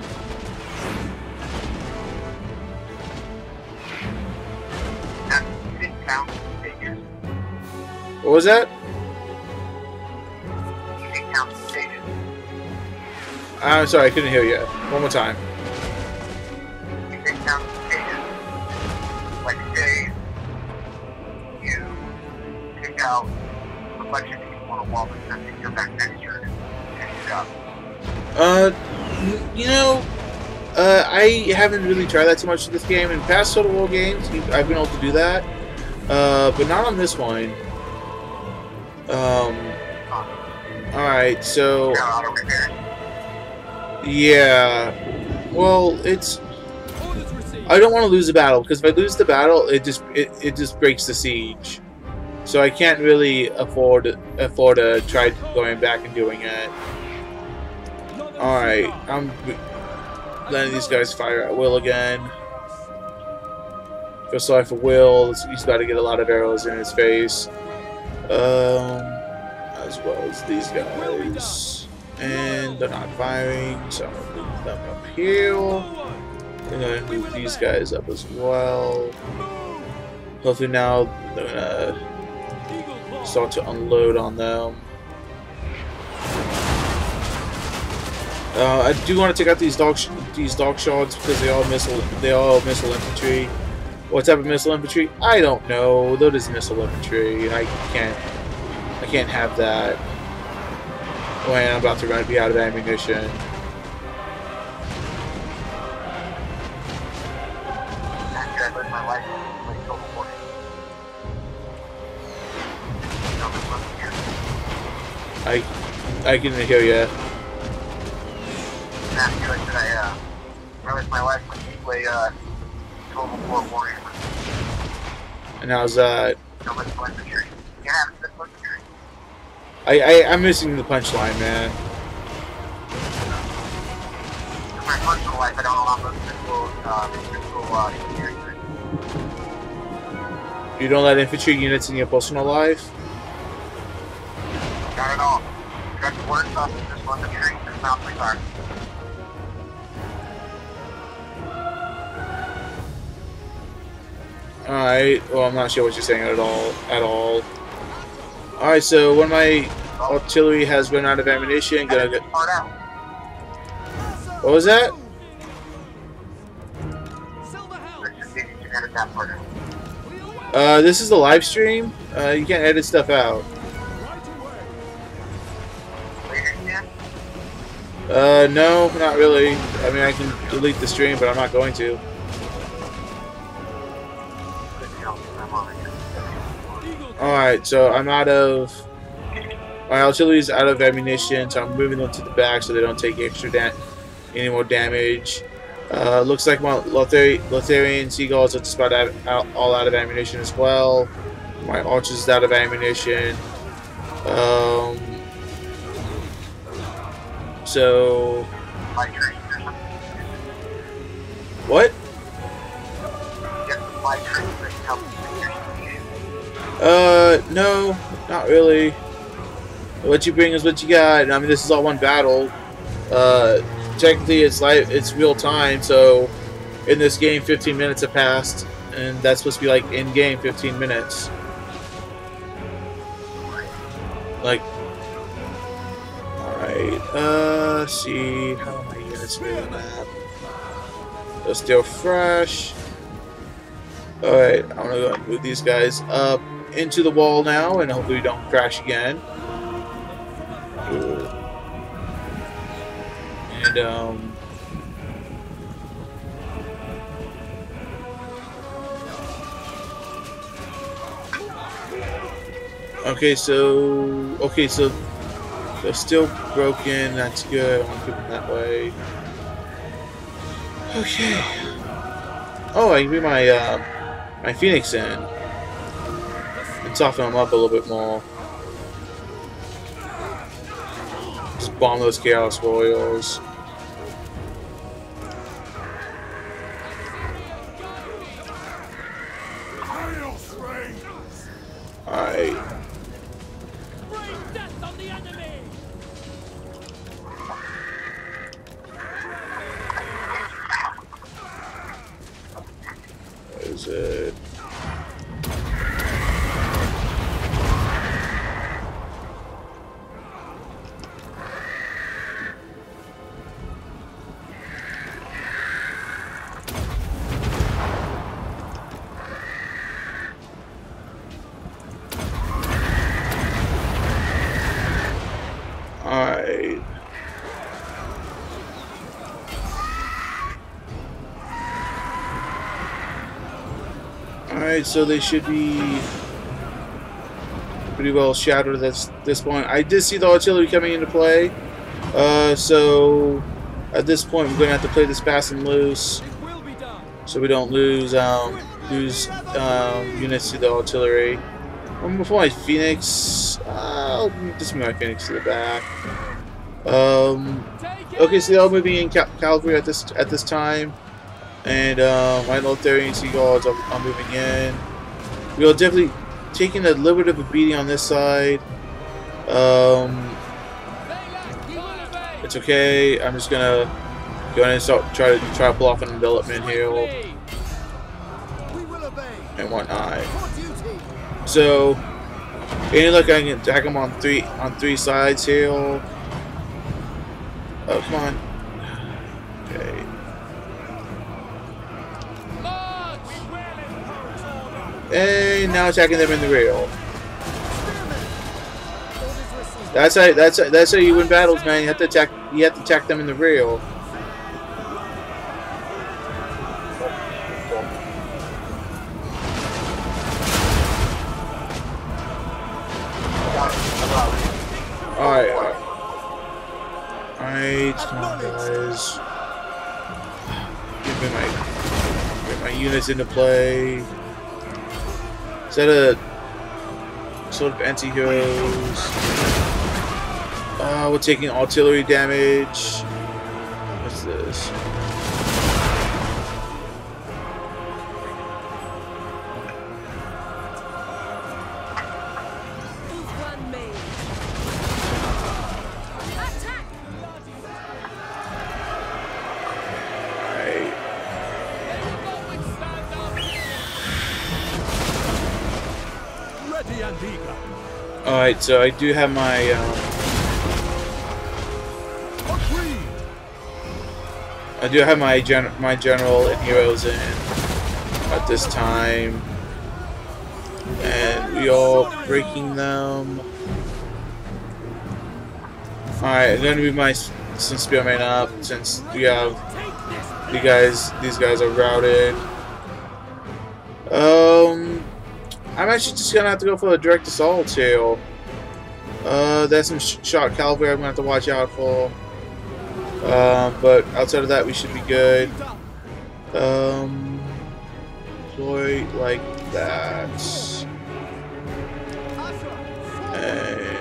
Speaker 1: What was that? I'm sorry, I couldn't hear you. One more time.
Speaker 2: You can count stages. Like say you pick out a bunch of people on a wall that's sending your back next turn and finish it up.
Speaker 1: You know, I haven't really tried that too much in this game. In past Total War games, I've been able to do that, but not on this one. Alright, so...
Speaker 2: Auto repairs.
Speaker 1: Yeah, well, I don't want to lose the battle, because if I lose the battle, it just breaks the siege. So I can't really afford to try going back and doing it. Alright, I'm letting these guys fire at will again. Feel sorry for Will. He's about to get a lot of arrows in his face. As well as these guys. And they're not firing, so I'm going to move them up here. I'm going to move these guys up as well. Hopefully now they're going to start to unload on them. I do want to take out these dog shards because they are missile infantry. What type of missile infantry? I don't know. Though it is missile infantry, I can't have that when I'm about to be out of ammunition. I can hear you. And how's that? I'm missing the punchline, man. You don't let infantry units in your personal life?
Speaker 2: Not at all. Got to work up this one, the tree, and mount my guard.
Speaker 1: Alright, well, I'm not sure what you're saying at all. Alright, so when my artillery has run out of ammunition, gonna get... What was that? This is the live stream. You can't edit stuff out. No, not really. I mean, I can delete the stream, but I'm not going to. Alright, so I'm out of... My artillery's out of ammunition, so I'm moving them to the back so they don't take any more damage. Looks like my Lotharian Seagulls are just about all out of ammunition as well. My Archers is out of ammunition. So... What? No, not really. What you bring is what you got. I mean, this is all one battle. Technically, it's real time, so in this game, 15 minutes have passed, and that's supposed to be like in-game 15 minutes. Like, alright, see, how am I going to spin the map? They're still fresh. Alright, I'm going to go and move these guys up into the wall now, and hopefully we don't crash again. And, okay, so they're still broken. That's good. I want to keep them that way. Okay. Oh, I can bring my Phoenix in and soften them up a little bit more. Just bomb those Chaos Warriors. Alright. Where is it? Alright. Alright, so they should be pretty well shattered at this point. I did see the artillery coming into play. So at this point we're gonna have to play this fast and loose. so we don't lose units to the artillery. Before my Phoenix, I'll just move my Phoenix to the back. Okay, so they're all moving in cavalry at this time, and my Lotharian Sea Guards are moving in. We are definitely taking a little bit of a beating on this side. It's okay. I'm just gonna go ahead and try to pull off an envelopment here and whatnot. So, any luck I can attack them on three sides here. Oh, come on. Okay. And now attacking them in the rear. That's how you win battles, man. You have to attack them in the rear. Alright, come on, guys. Get my units into play. Set a sort of anti-heroes. We're taking artillery damage. What's this? Alright, so I do have my my general and heroes in at this time, and we are breaking them. Alright, I'm gonna move some spearmen up since we have these guys are routed. I'm actually just gonna have to go for a direct assault here. There's some shot cavalry I'm gonna have to watch out for. But outside of that, we should be good. Deploy like that. And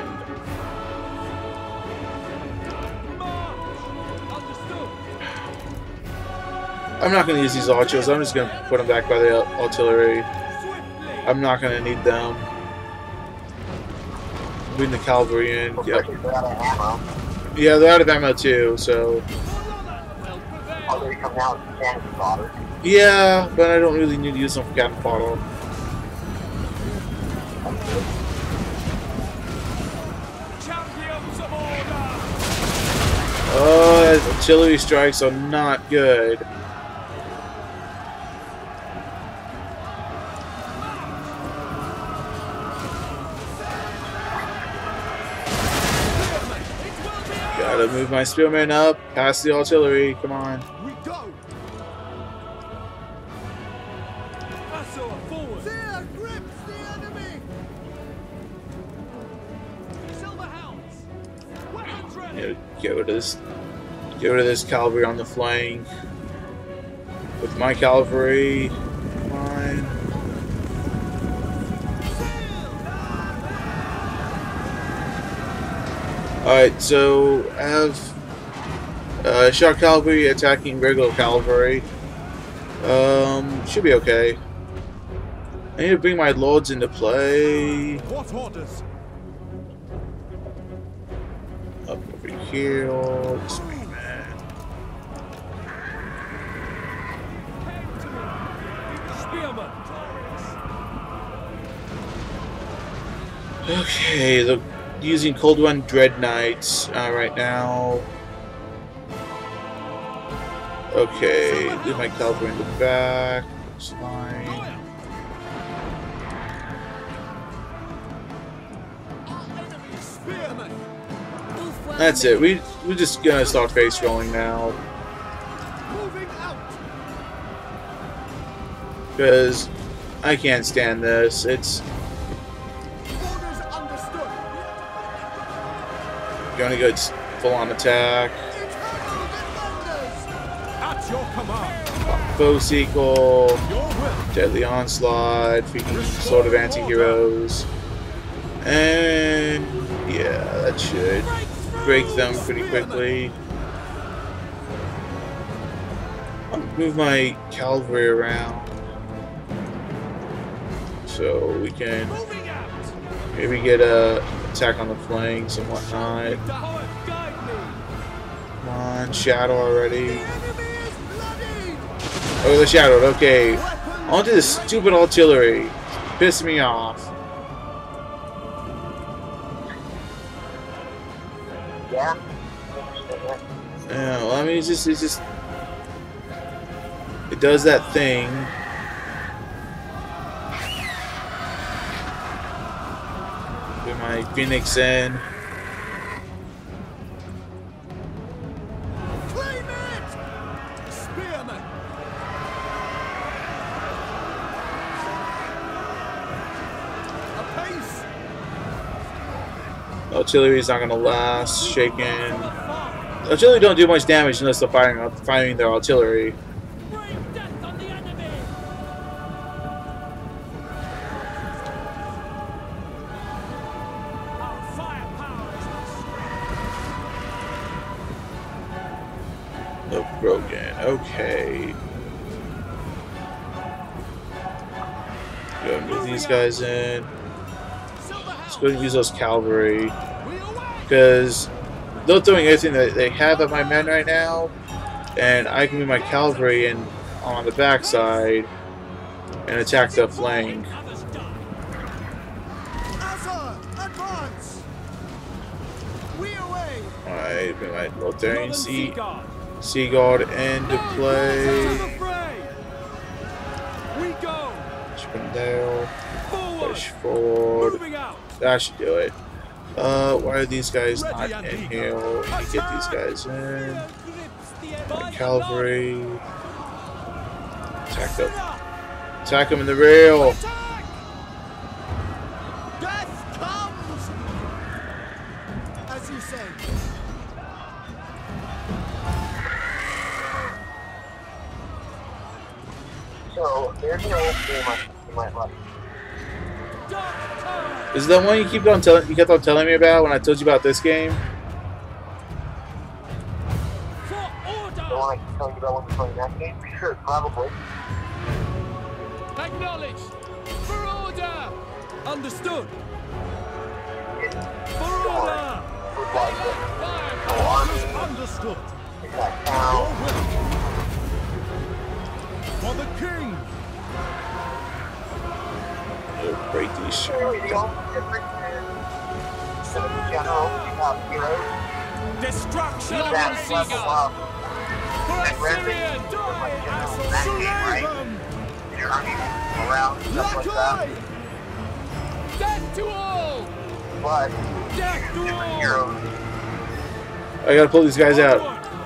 Speaker 1: I'm not gonna use these archers. I'm just gonna put them back by the artillery. I'm not gonna need them. Bring the cavalry in. Yep. Yeah, they're out of ammo too, so. Yeah, but I don't really need to use them for cannon fodder. Oh, artillery strikes are not good. Gotta move my spearmen up past the artillery. Come on.
Speaker 3: We go. Forward. There grips the enemy. Silver hounds. Weapons ready.
Speaker 1: Get rid of this cavalry on the flank. With my cavalry. Come on. Alright, so I have shot cavalry attacking regular cavalry. Should be okay. I need to bring my lords into play.
Speaker 3: What orders?
Speaker 1: Up over here. Just bring that. Okay, they're using Cold One Dread Knights right now. Okay, do my cavalry in the back. That's fine. That's it. We're just gonna start face rolling now. Because I can't stand this. It's gonna go full on attack.
Speaker 3: At your command.
Speaker 1: Foe Sequel, Deadly Onslaught, freaking Sword of Anti-Heroes. And yeah, that should break them pretty quickly. I'll move my cavalry around so we can maybe get a attack on the flanks and whatnot. Come on, Shadow already. Oh, the Shadowed, okay. Onto this stupid artillery. Piss me off.
Speaker 2: Yeah.
Speaker 1: Yeah, well, I mean, it's just, it does that thing. Get my Phoenix in.
Speaker 3: Claim it! Spearman! Apace!
Speaker 1: Artillery's not gonna last. Shaken. Artillery don't do much damage unless they're firing their artillery.
Speaker 3: Bring death on the enemy! Our firepower is
Speaker 1: Oh, broken. Okay. Go and move these guys in. Let's go and use those cavalry. Because they're throwing everything that they have at my men right now. And I can move my cavalry in on the backside and attack the flank. Alright, bring my Lotharian Sea Guard into play. Spin down. Push forward. That should do it. Why are these guys not in here? Let me get these guys in. My cavalry. Attack them. Attack them in the rail.
Speaker 3: Death comes! As you say.
Speaker 2: So there's an old game you might like.
Speaker 1: Is that one you kept on telling me about when I told you about this game?
Speaker 2: The one I keep telling you about when we're playing that game? Sure, probably.
Speaker 3: Acknowledged! For order! Understood! For
Speaker 2: Sure.
Speaker 3: order!
Speaker 2: Would like it.
Speaker 3: Understood!
Speaker 2: That town.
Speaker 3: For the king!
Speaker 1: It'll break these shit.
Speaker 2: Really, the only difference is instead of the general, you have heroes.
Speaker 3: Destruction of
Speaker 2: That level
Speaker 3: Seagull!
Speaker 2: up.
Speaker 3: For
Speaker 2: That
Speaker 3: Assyrian!
Speaker 2: resume is like general in that game, right?
Speaker 3: Them!
Speaker 2: Your army around and stuff like that.
Speaker 3: Death to all!
Speaker 2: But
Speaker 3: Death to
Speaker 2: different
Speaker 3: all!
Speaker 2: heroes.
Speaker 1: I gotta pull these guys out.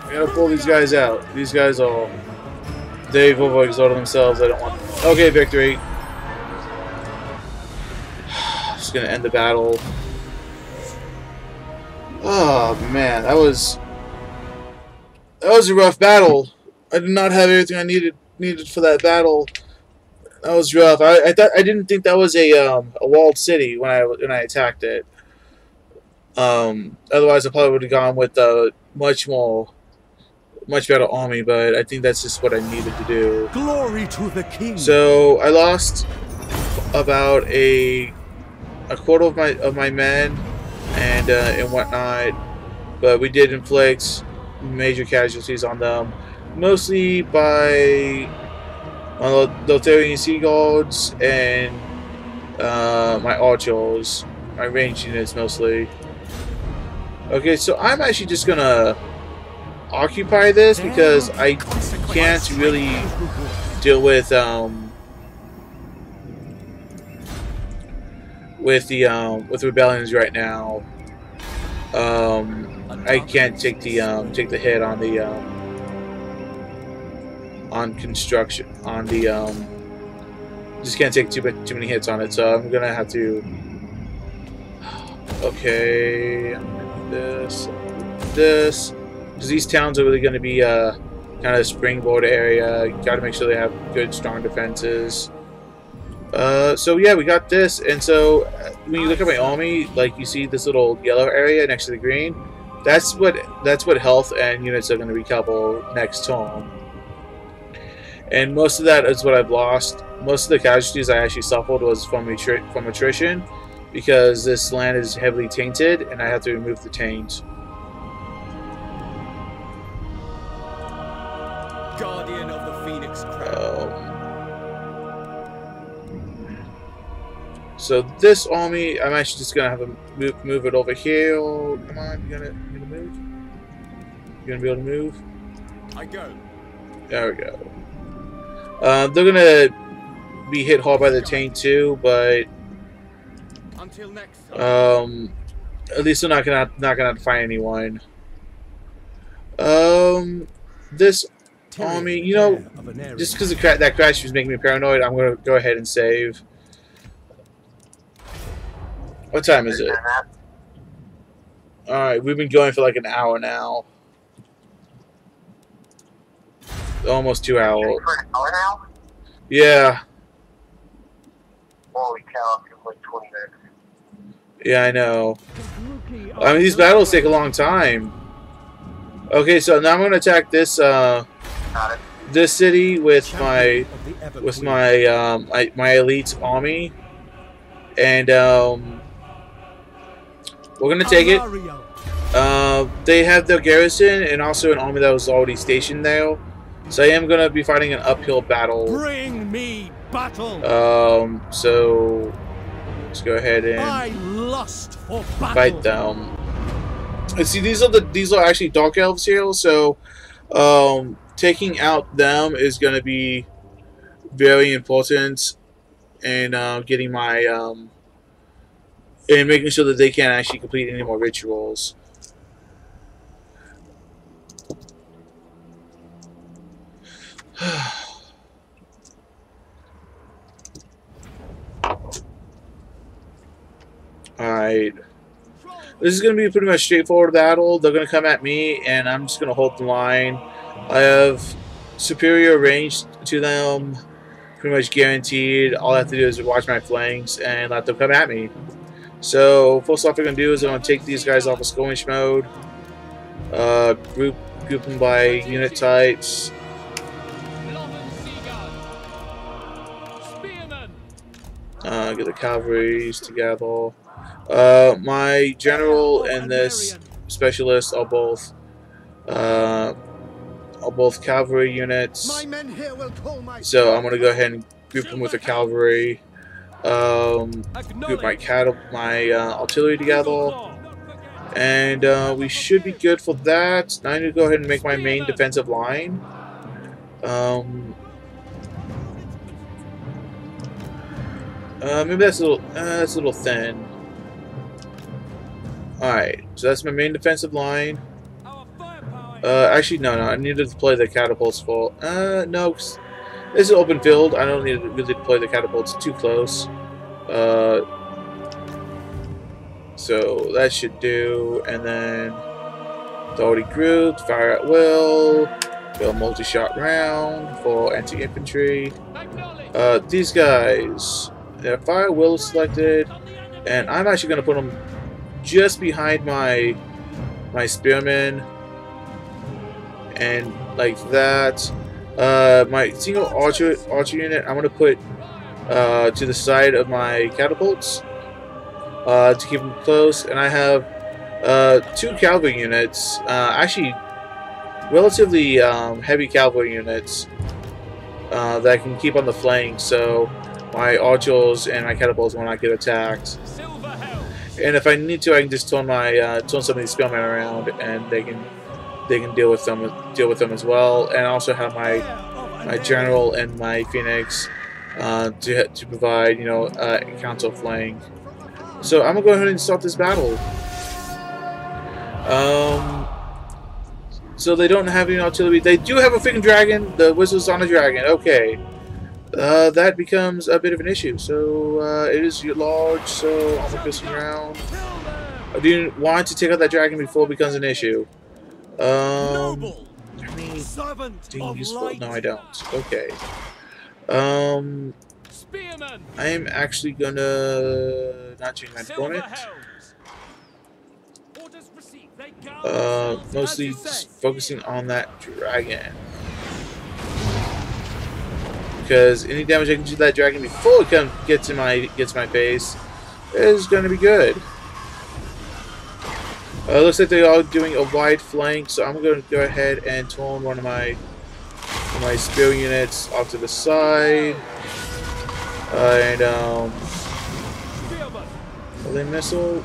Speaker 1: I gotta pull these guys out. These guys all... They've overexerted themselves. I don't want... Okay, victory. Just gonna end the battle. Oh, man. That was a rough battle. I did not have everything I needed for that battle. That was rough. I didn't think that was a walled city when I attacked it. Otherwise, I probably would have gone with a much better army. But I think that's just what I needed to do.
Speaker 3: Glory to the king!
Speaker 1: So I lost about a quarter of my men and whatnot, but we did inflict major casualties on them, mostly by my Lotharian Sea Guards and my archers, my ranged units mostly. Okay, so I'm actually just gonna occupy this because I can't really deal with rebellions right now. I can't take the hit on the on construction on the just can't take too many hits on it, so I'm gonna have to. Okay, this because these towns are really going to be kind kind of springboard area. Got to make sure they have good, strong defenses. So yeah, we got this, and so when you look at my army, like you see this little yellow area next to the green. That's what health and units are going to recouple next turn. And most of that is what I've lost. Most of the casualties I actually suffered was from attrition, because this land is heavily tainted, and I have to remove the taint.
Speaker 3: Guardian of the Phoenix Crown.
Speaker 1: So this army, I'm actually just gonna have to move it over here. Oh, come on, you gonna move? You gonna be able to move?
Speaker 3: I go.
Speaker 1: There we go. They're gonna be hit hard by the taint too, but
Speaker 3: until next time.
Speaker 1: at least they're not gonna have to fight anyone. This army, you know, just because that crash was making me paranoid, I'm gonna go ahead and save. What time is it? Alright, we've been going for like an hour now. Almost 2 hours.
Speaker 2: For an hour now?
Speaker 1: Yeah.
Speaker 2: Holy cow, it feels like 20 minutes.
Speaker 1: Yeah, I know. I mean, these battles take a long time. Okay, so now I'm gonna attack this this city with my my elite army, and we're gonna take it. They have their garrison and also an army that was already stationed there, so I am gonna be fighting an uphill battle.
Speaker 3: Bring me battle.
Speaker 1: So let's go ahead and
Speaker 3: I lust for battle.
Speaker 1: fight them. And see, these are actually dark elves here, so taking out them is gonna be very important, and getting my and making sure that they can't actually complete any more rituals. Alright. This is going to be a pretty much straightforward battle. They're going to come at me, and I'm just going to hold the line. I have superior range to them, pretty much guaranteed. All I have to do is watch my flanks and let them come at me. So first off, we're going to do is I'm going to take these guys off of skirmish mode. Group them by unit types. Get the cavalries together. My general and this specialist are both cavalry units. So I'm going to go ahead and group them with the cavalry. Group my artillery together, and we should be good for that. Now I need to go ahead and make my main defensive line. Maybe that's a little thin. Alright, so that's my main defensive line. Actually, no, I need to deploy the catapults for. No, this is an open field. I don't need to really deploy the catapults too close. So that should do, and then it's already grouped. Fire at will. Build multi-shot round for anti-infantry. These guys, their fire at will is selected, and I'm actually going to put them just behind my spearmen, and like that. My single archer unit, I'm going to put to the side of my catapults to keep them close, and I have 2 cavalry units, actually relatively heavy cavalry units that I can keep on the flank, so my archers and my catapults will not get attacked. And if I need to, I can just turn some of these spearmen around, and they can deal with them as well. And I also have my general and my phoenix to provide, you know, counter flank. So I'm gonna go ahead and start this battle. So they don't have any artillery. They do have a freaking dragon. The wizard's on a dragon. Okay. That becomes a bit of an issue. So it is large, so I'm gonna go some around. I do want to take out that dragon before it becomes an issue. I mean, anything useful? No, I don't. Okay.
Speaker 3: Spearman.
Speaker 1: I am actually gonna not change my deployment.
Speaker 3: Orders received. They guard themselves
Speaker 1: Mostly
Speaker 3: as you say.
Speaker 1: focusing on that dragon. Because any damage I can do to that dragon before it gets my base is going to be good. Looks like they're all doing a wide flank, so I'm going to go ahead and turn one of my spear units off to the side. And are they missile?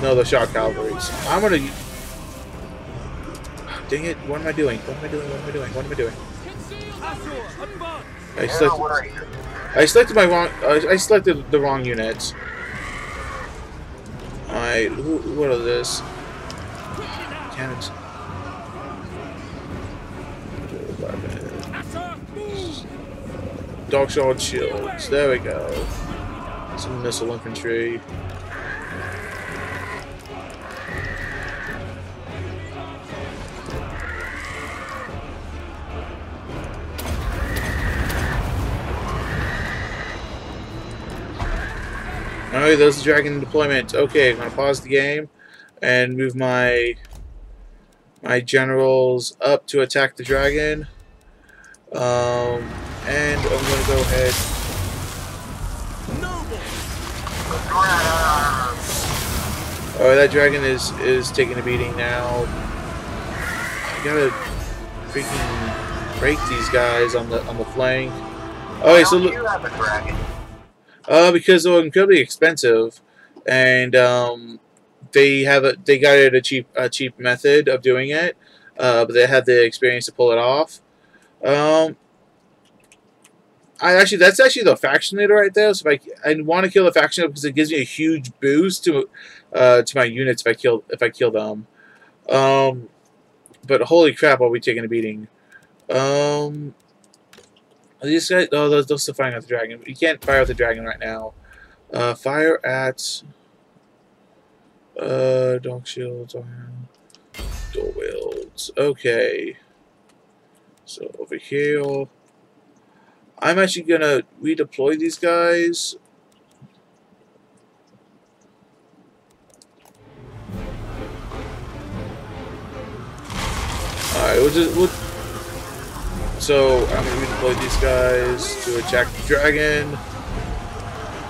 Speaker 1: No, the shock cavalries. I'm gonna. Dang it! What am I doing? What am I doing? What am I doing? What am I doing? I selected my wrong. I selected the wrong units. Alright, what are this? Cannons. Dog sword shields. There we go. Some missile infantry. Alright, there's the dragon deployment. Okay, I'm gonna pause the game and move my generals up to attack the dragon. And I'm gonna go ahead. Oh, that dragon is taking a beating now. I gotta freaking break these guys on the flank. Okay, so look. Because they're incredibly expensive, and they got it a cheap method of doing it, but they had the experience to pull it off. That's actually the faction leader right there. So if I want to kill the faction leader because it gives me a huge boost to my units if I kill them. But holy crap, I'll be taking a beating. These guys, oh, they're still firing at the dragon. You can't fire at the dragon right now. Fire at dog shields, door wields. Okay. So over here, I'm actually gonna redeploy these guys. All right, so I'm going to redeploy these guys to attack the dragon,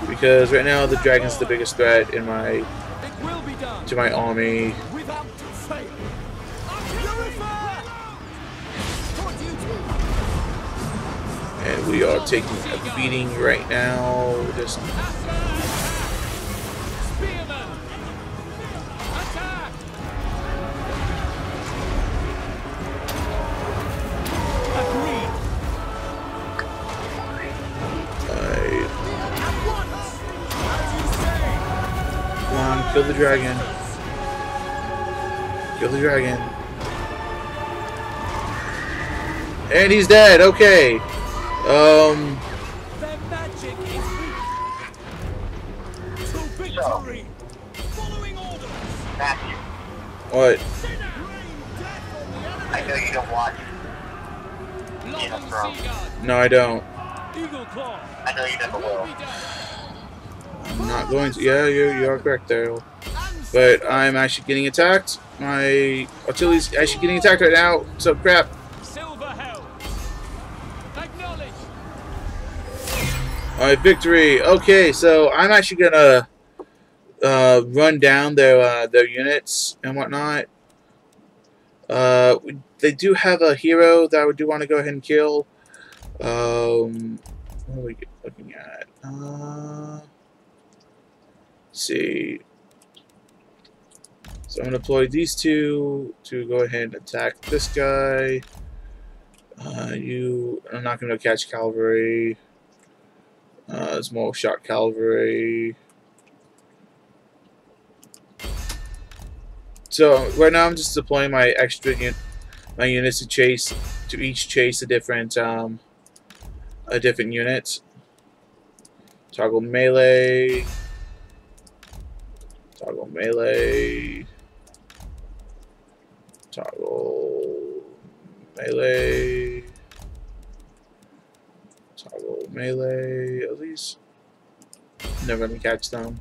Speaker 1: because right now the dragon's the biggest threat to my army. And we are taking a beating right now. Just kill the dragon. Kill the dragon. And he's dead. Okay.
Speaker 3: Their magic is weak. To victory. Following orders.
Speaker 2: Matthew,
Speaker 1: What?
Speaker 2: I know you don't watch Game of Thrones.
Speaker 1: No, I don't.
Speaker 2: I know you never will.
Speaker 1: I'm not going to. Yeah, you are correct there. But I'm actually getting attacked. My artillery's actually getting attacked right now. So crap. Alright, victory. Okay, so I'm actually gonna run down their units and whatnot. They do have a hero that I do want to go ahead and kill. What are we looking at? Let's see. So I'm going to deploy these two to go ahead and attack this guy. I'm not going to catch cavalry. It's more shot cavalry. So right now I'm just deploying my extra units to each chase a different unit. Toggle melee. Toggle melee. Toggle Melee. Toggle melee. At least never gonna catch them.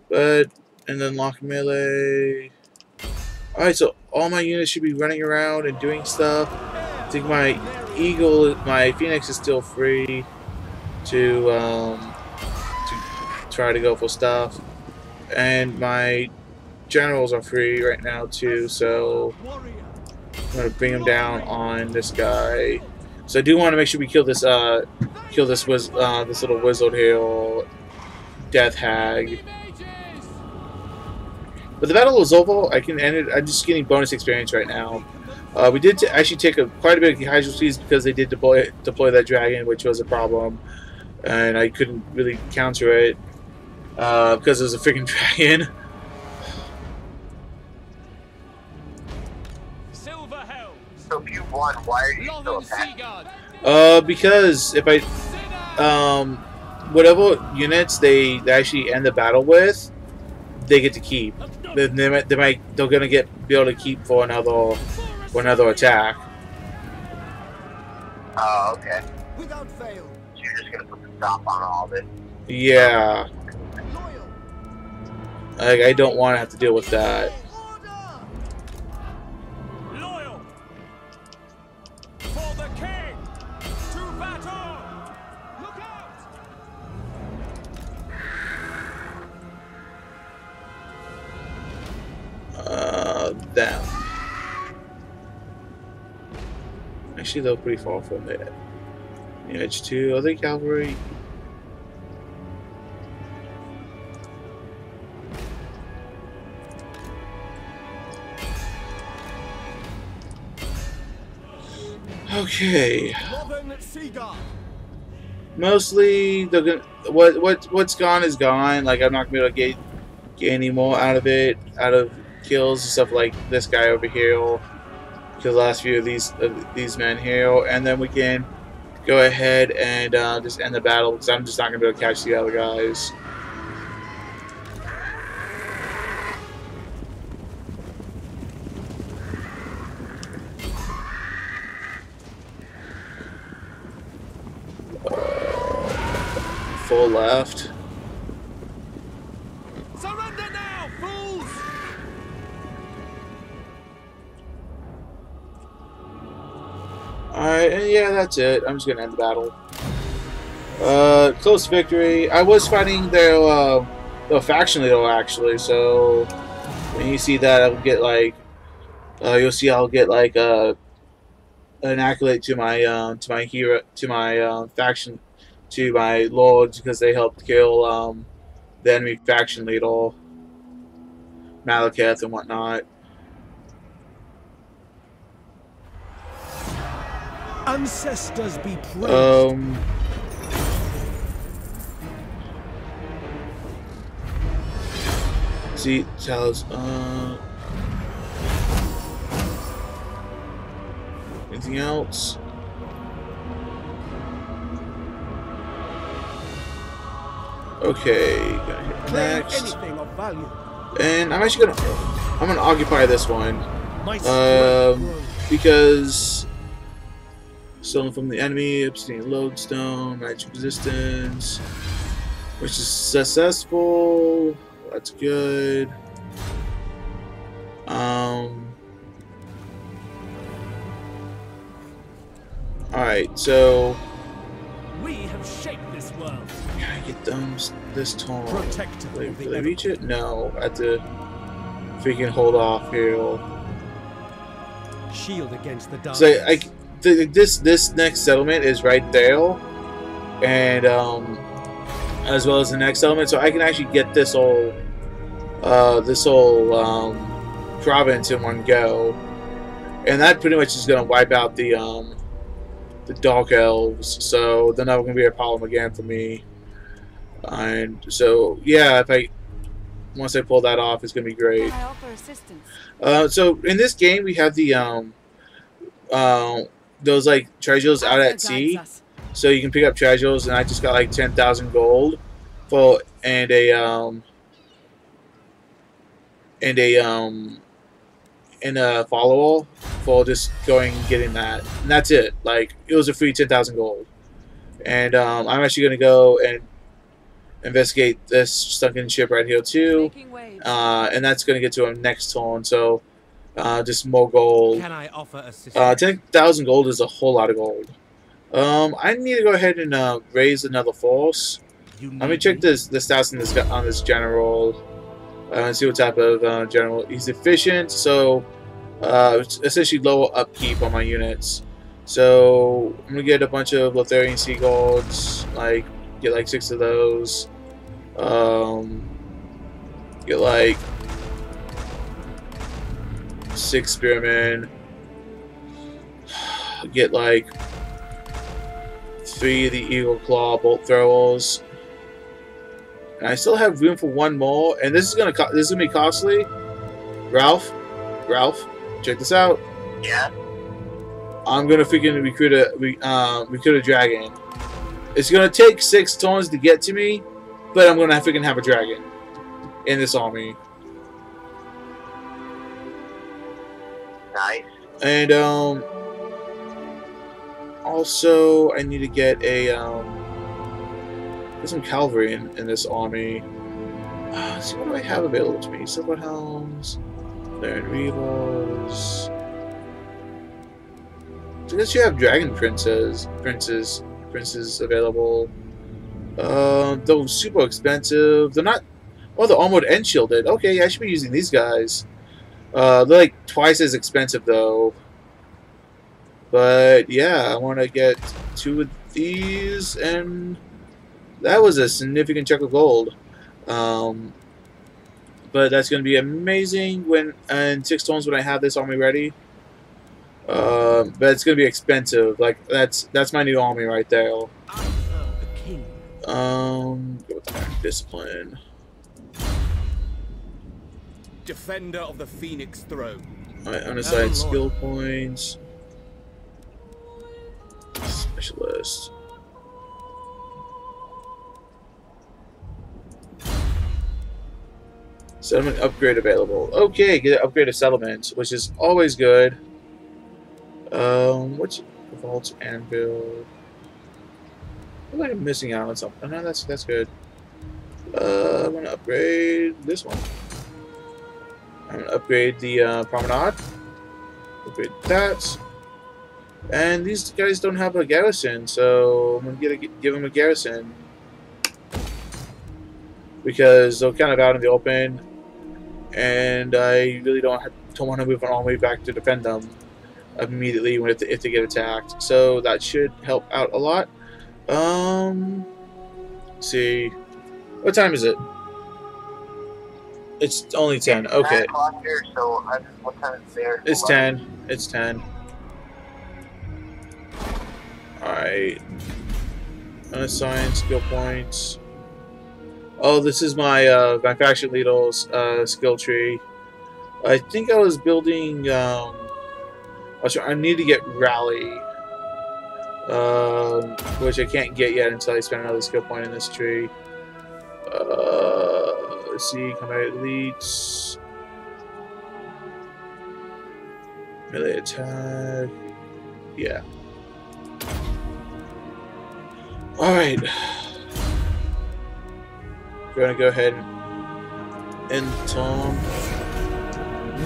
Speaker 1: But and then lock melee. Alright, so all my units should be running around and doing stuff. I think my my Phoenix is still free to try to go for stuff. And my generals are free right now too, so I'm gonna bring him down on this guy. So I do want to make sure we kill this this little wizard here, death hag. But the battle is over. I can end it. I'm just getting bonus experience right now. We did actually take quite a bit of casualties because they did deploy that dragon, which was a problem, and I couldn't really counter it because it was a freaking dragon.
Speaker 2: So if you won, why are you still attacking?
Speaker 1: Because if I whatever units they actually end the battle with, they get to keep. They're gonna be able to keep for another attack.
Speaker 2: Oh, okay. Without fail. So you're just gonna put the stop on all of it.
Speaker 1: Yeah. Like, I don't want to have to deal with that.
Speaker 3: Loyal for the king. To battle. Look out.
Speaker 1: Them. Actually, they're pretty far from it. Yeah, it's two. Are they cavalry? Okay. Mostly, they're gonna. What's gone is gone. Like, I'm not gonna be able to get any more out of it, out of kills and stuff like this guy over here. Kill the last few of these men here, and then we can go ahead and just end the battle because I'm just not gonna be able to catch the other guys. Full left.
Speaker 3: Surrender now, fools!
Speaker 1: Alright, and yeah, that's it. I'm just gonna end the battle. Close victory. I was fighting their faction leader actually, so when you see that, I'll get like you'll see I'll get like an accolade to my hero, to my faction, to my lords, because they helped kill the enemy faction leader, Malekith and whatnot.
Speaker 3: Ancestors be praised.
Speaker 1: See, tells anything else? Okay, gonna hit next. And I'm actually gonna occupy this one. Because stolen from the enemy, obsidian lodestone, magic resistance, which is successful. That's good. Alright, so
Speaker 3: We have shaped this world.
Speaker 1: can I get them this tall?
Speaker 3: Protector
Speaker 1: Will
Speaker 3: of the
Speaker 1: they reach it? No. I have to freaking hold off here.
Speaker 3: Shield against the dark.
Speaker 1: So this next settlement is right there, and as well as the next settlement, so I can actually get this whole province in one go, and that pretty much is going to wipe out the Dark Elves, so they're not going to be a problem again for me. And so yeah, once I pull that off, it's going to be great.
Speaker 4: I offer assistance.
Speaker 1: So in this game we have the those like treasures out at sea, so you can pick up treasures, and I just got like 10,000 gold for and a follower for just going and getting that. And that's it. Like, it was a free 10,000 gold. And I'm actually going to go and investigate this sunken ship right here too. And that's going to get to our next turn. So just more gold.
Speaker 3: Can I offer assistance?
Speaker 1: 10,000 gold is a whole lot of gold. I need to go ahead and raise another force. Let me check the stats on this general. And see what type of general. He's efficient, so it's essentially lower upkeep on my units. So I'm gonna get a bunch of Lotharian Seagulls, get like 6 of those. Get like 6 spearmen. Get like 3 of the Eagle Claw bolt throwers. And I still have room for 1 more, and this is gonna be costly. Ralph, check this out.
Speaker 2: Yeah.
Speaker 1: I'm gonna freaking recruit a dragon. It's gonna take 6 turns to get to me, but I'm gonna freaking have a dragon in this army.
Speaker 2: Nice.
Speaker 1: And also I need to get a some cavalry in this army. Let's see what do I have available to me. Silver Helms, Iron Weevils. So I guess you have Dragon Princes available. Those super expensive. They're not. Oh, they're armored and shielded. Okay, yeah, I should be using these guys. They're like twice as expensive though. But yeah, I want to get 2 of these, and that was a significant chunk of gold. But that's going to be amazing when in 6 turns when I have this army ready. But it's going to be expensive. Like that's my new army right there.
Speaker 3: I serve the king.
Speaker 1: Go with the Iron Discipline.
Speaker 3: Defender of the Phoenix Throne.
Speaker 1: Alright, unassigned skill points. Specialist. Settlement upgrade available. Okay, get an upgrade of settlement, which is always good. What's Vault Anvil? I feel like I'm missing out on something. Oh, no, that's good. I'm gonna upgrade this one. I'm gonna upgrade the promenade. Upgrade that. And these guys don't have a garrison, so I'm gonna give them a garrison because they're kind of out in the open, and I really don't want to move an army back to defend them immediately if they get attacked. So that should help out a lot. Let's see, what time is it? It's only 10. Okay.
Speaker 2: Here, so what time is there?
Speaker 1: It's 10. It's 10. Alright. Unassigned skill points. Oh, this is my faction leader's skill tree. I think I was building. I need to get rally, which I can't get yet until I spend another skill point in this tree. Let's see, combat elites, melee attack. Yeah. All right. We're gonna go ahead and Tom.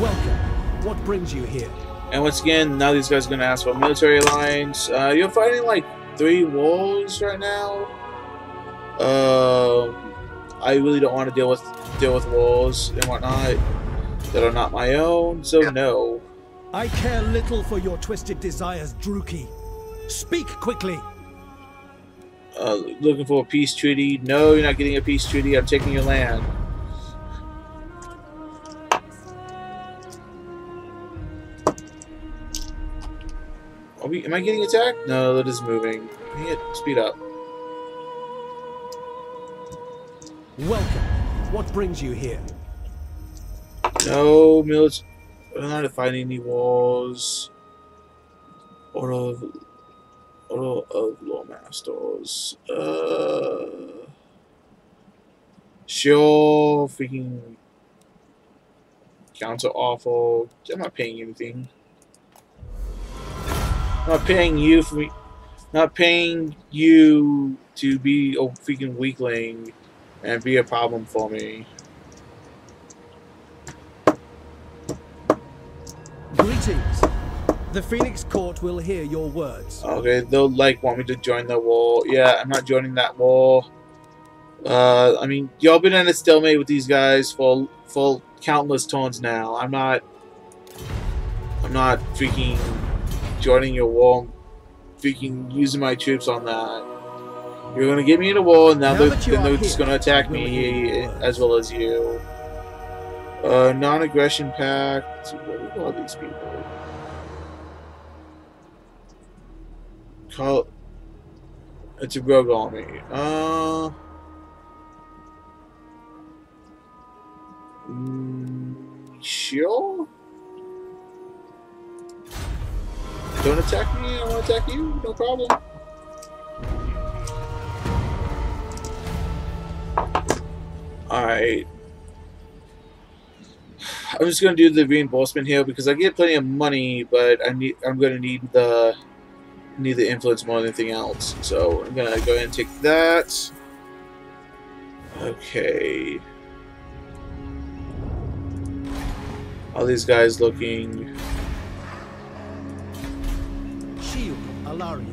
Speaker 4: Welcome. What brings you here?
Speaker 1: And once again, now these guys are gonna ask for a military alliance. You're fighting like 3 wars right now. I really don't want to deal with wars and whatnot that are not my own. So no.
Speaker 4: I care little for your twisted desires, Druki. Speak quickly.
Speaker 1: Looking for a peace treaty. No, you're not getting a peace treaty. I'm taking your land. Am I getting attacked? No, that is moving. Dang it, speed up.
Speaker 4: Welcome. What brings you here?
Speaker 1: No, military. I'm not fighting any wars. Order of Lawmasters. Sure, freaking counter awful. I'm not paying anything. Not paying you for me. Not paying you to be a freaking weakling and be a problem for me.
Speaker 4: Greetings. The Phoenix Court will hear your words.
Speaker 1: Okay, they'll want me to join the war. Yeah, I'm not joining that war. I mean, y'all been in a stalemate with these guys for countless turns now. I'm not freaking joining your war. I'm freaking using my troops on that. You're gonna get me in a war, and now they're just gonna attack me as well as you. Non-aggression pact. What are these people? It's a rogue army. Sure. Don't attack me. I won't attack you. No problem. All right. I'm just gonna do the reimbursement here because I get plenty of money, but I'm gonna need the influence more than anything else. So I'm gonna go ahead and take that. Okay. All these guys looking.
Speaker 4: Shield Alaria.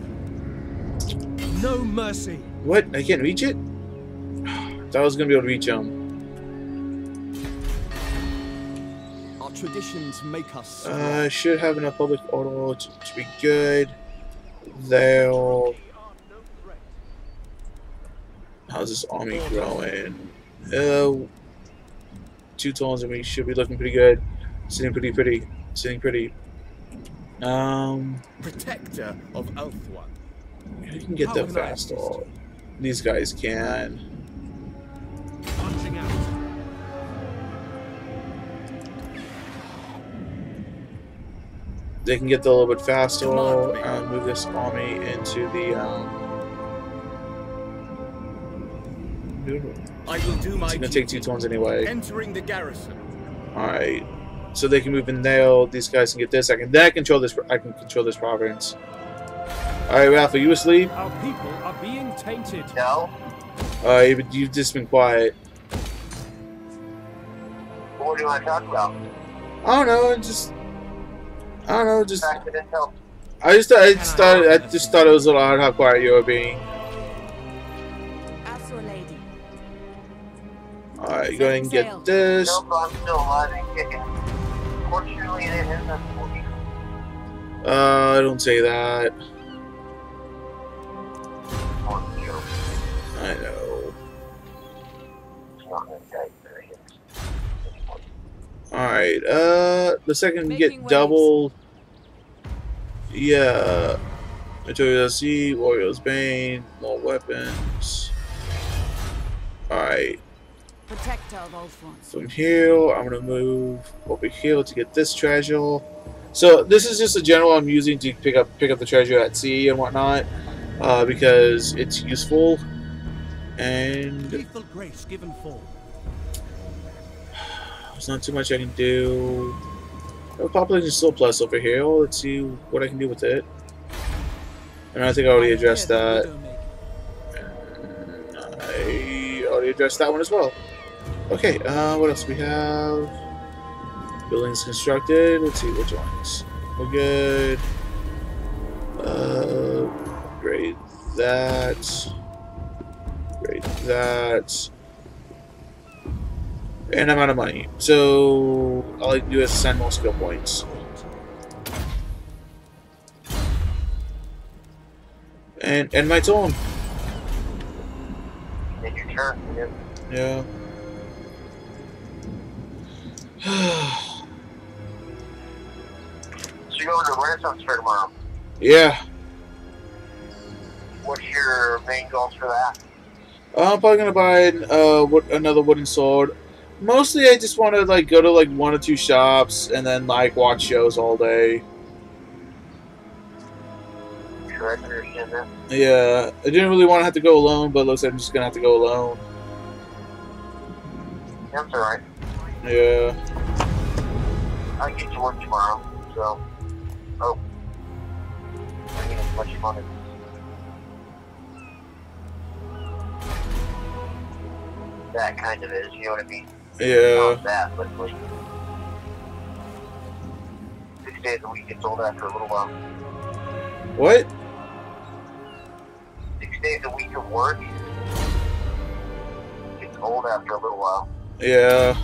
Speaker 4: No mercy.
Speaker 1: What? I can't reach it? Thought I was gonna be able to reach them.
Speaker 4: Our traditions make us.
Speaker 1: Should have enough public order to be good. They'll. How's this army growing? 2 tones and we should be looking pretty good. Sitting pretty. Sitting pretty.
Speaker 3: Protector of Elfwan.
Speaker 1: You can get them faster. These guys can.
Speaker 3: Punching out.
Speaker 1: They can get there a little bit faster. Move this army into the.
Speaker 3: I will do my.
Speaker 1: It's gonna take 2 turns anyway.
Speaker 3: Entering the garrison.
Speaker 1: All right, so they can move in there. These guys can get this. I can control this. I can control this province. All right, Ralph, are you asleep?
Speaker 3: Our people are being tainted.
Speaker 2: No?
Speaker 1: But you've just been quiet.
Speaker 2: What do you want to talk about?
Speaker 1: I don't know. Just.
Speaker 2: Back to intel.
Speaker 1: I just thought it was a little odd how quiet you were being. All right, go ahead and get this.
Speaker 2: Nope, I'm still alive and kicking. Fortunately, it isn't unfortunate.
Speaker 1: Don't say that. I know. Alright, the second we get double. Yeah. Material C, Warrior's Bane, more weapons. Alright.
Speaker 5: Protector of Ultron.
Speaker 1: From here, I'm gonna move over here to get this treasure. So this is just a general I'm using to pick up the treasure at sea and whatnot, because it's useful. And
Speaker 4: Lethal grace given full.
Speaker 1: there's not too much I can do. Population surplus over here. Let's see what I can do with it. And I think I already addressed that. I already addressed that one as well. Okay, what else we have? Buildings constructed. Let's see which ones. We're good. Upgrade that. Upgrade that. And I'm out of money. So all I can do is send more skill points. And my turn.
Speaker 2: Take your turn.
Speaker 1: Yeah.
Speaker 2: So you're going to Renaissance Fair tomorrow.
Speaker 1: Yeah.
Speaker 2: What's your main goals for that?
Speaker 1: I'm probably gonna buy another wooden sword. Mostly, I just want to go to 1 or 2 shops and then watch shows all day.
Speaker 2: Sure, I can understand that.
Speaker 1: Yeah, I didn't really want to have to go alone, but it looks like I'm just gonna have to go alone.
Speaker 2: That's alright.
Speaker 1: Yeah.
Speaker 2: I get to work tomorrow, so. Oh. much fun. That kind of is, you know what I mean?
Speaker 1: Yeah.
Speaker 2: Not that, but like 6 days a week gets old after a little while.
Speaker 1: What?
Speaker 2: 6 days a week of work gets old after a little while.
Speaker 1: Yeah.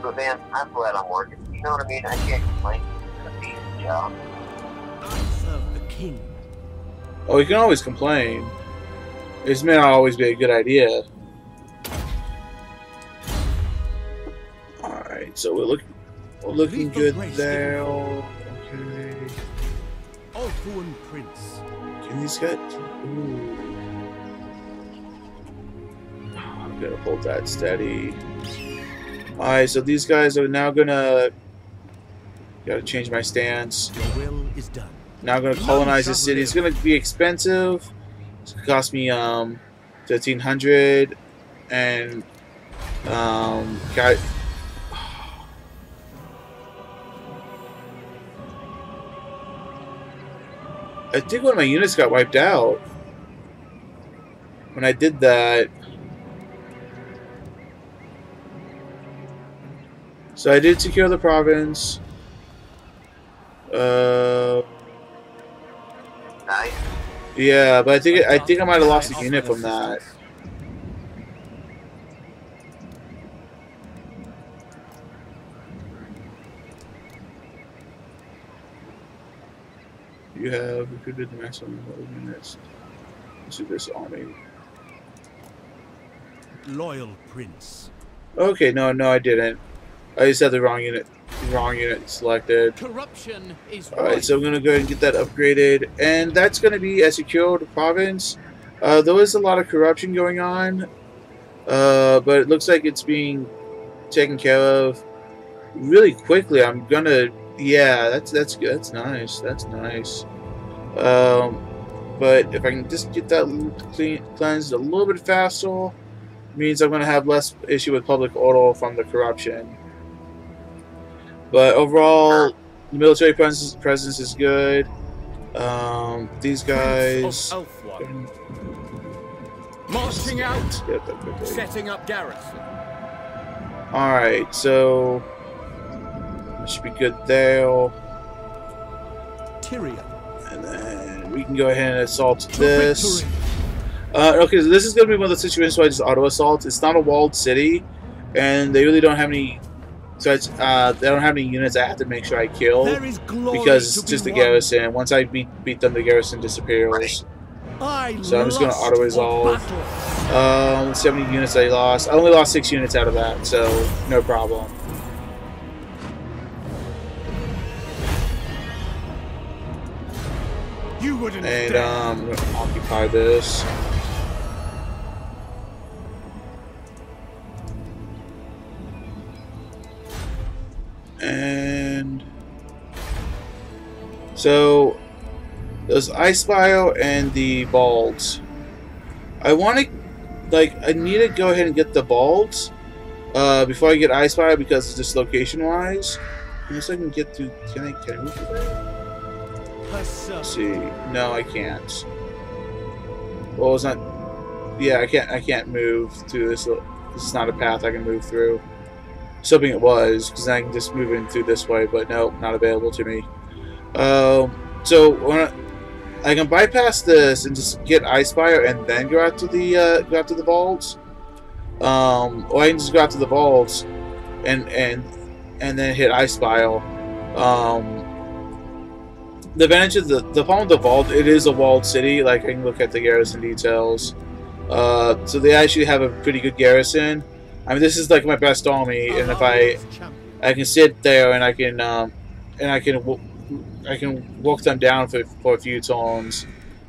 Speaker 2: But man, I'm glad I'm working. You know what I mean? I can't complain. It's a decent job.
Speaker 4: I serve the king.
Speaker 1: Oh, you can always complain. This may not always be a good idea. Alright, so we're looking good there. Okay.
Speaker 4: Ulfuan Prince.
Speaker 1: Can these guys... Ooh. I'm gonna hold that steady. Alright, so these guys are now gonna... Gotta change my stance.
Speaker 4: Your will is done.
Speaker 1: Now I'm gonna colonize the city. It's gonna be expensive. It's gonna cost me 1,500 and got... I think one of my units got wiped out when I did that. So I did secure the province.
Speaker 2: Nice.
Speaker 1: Yeah, but I think I might have lost a unit from that. You have recruited the maximum number of units to this army.
Speaker 4: Loyal Prince.
Speaker 1: Okay, no, I didn't. I just had the wrong unit selected.
Speaker 3: Corruption is
Speaker 1: Alright, so I'm gonna go ahead and get that upgraded, and that's gonna be a secured province. There is a lot of corruption going on, but it looks like it's being taken care of really quickly. I'm gonna, yeah, that's good. That's nice. That's nice. But if I can just get that cleansed a little bit faster, means I'm gonna have less issue with public order from the corruption. But overall, the military presence is good. These guys...
Speaker 3: marching out,
Speaker 1: get that quickly.
Speaker 3: setting up garrison.
Speaker 1: Alright, so... That should be good there.
Speaker 4: Tyrion.
Speaker 1: And then we can go ahead and assault this. Okay, so this is going to be one of the situations where I just auto-assault. It's not a walled city, and they really don't have any... So it's, they don't have any units I have to make sure I kill, because it's just a garrison. Once I beat them, the garrison disappears. So I'm just going to auto-resolve. Let's see how many units I lost. I only lost 6 units out of that, so no problem.
Speaker 4: You wouldn't
Speaker 1: And I'm going to occupy this. And so there's Ice Bio and the Balds. I want to, like, I need to go ahead and get the Balds before I get Ice Bio, because it's just location wise. Unless I can get through. Can I move through there? Let's see. No, I can't. Well, it's not. Yeah, I can't move through this. This is not a path I can move through. Hoping it was, because I can just move in through this way, but no, not available to me. So when I can bypass this and just get Ice Fire and then go out to the vaults, or I can just go out to the vaults and then hit Ice Fire. The advantage of the problem with the vault, it is a walled city. Like, I can look at the garrison details. So they actually have a pretty good garrison. I mean, this is like my best army, and if I can sit there and I can walk them down for a few turns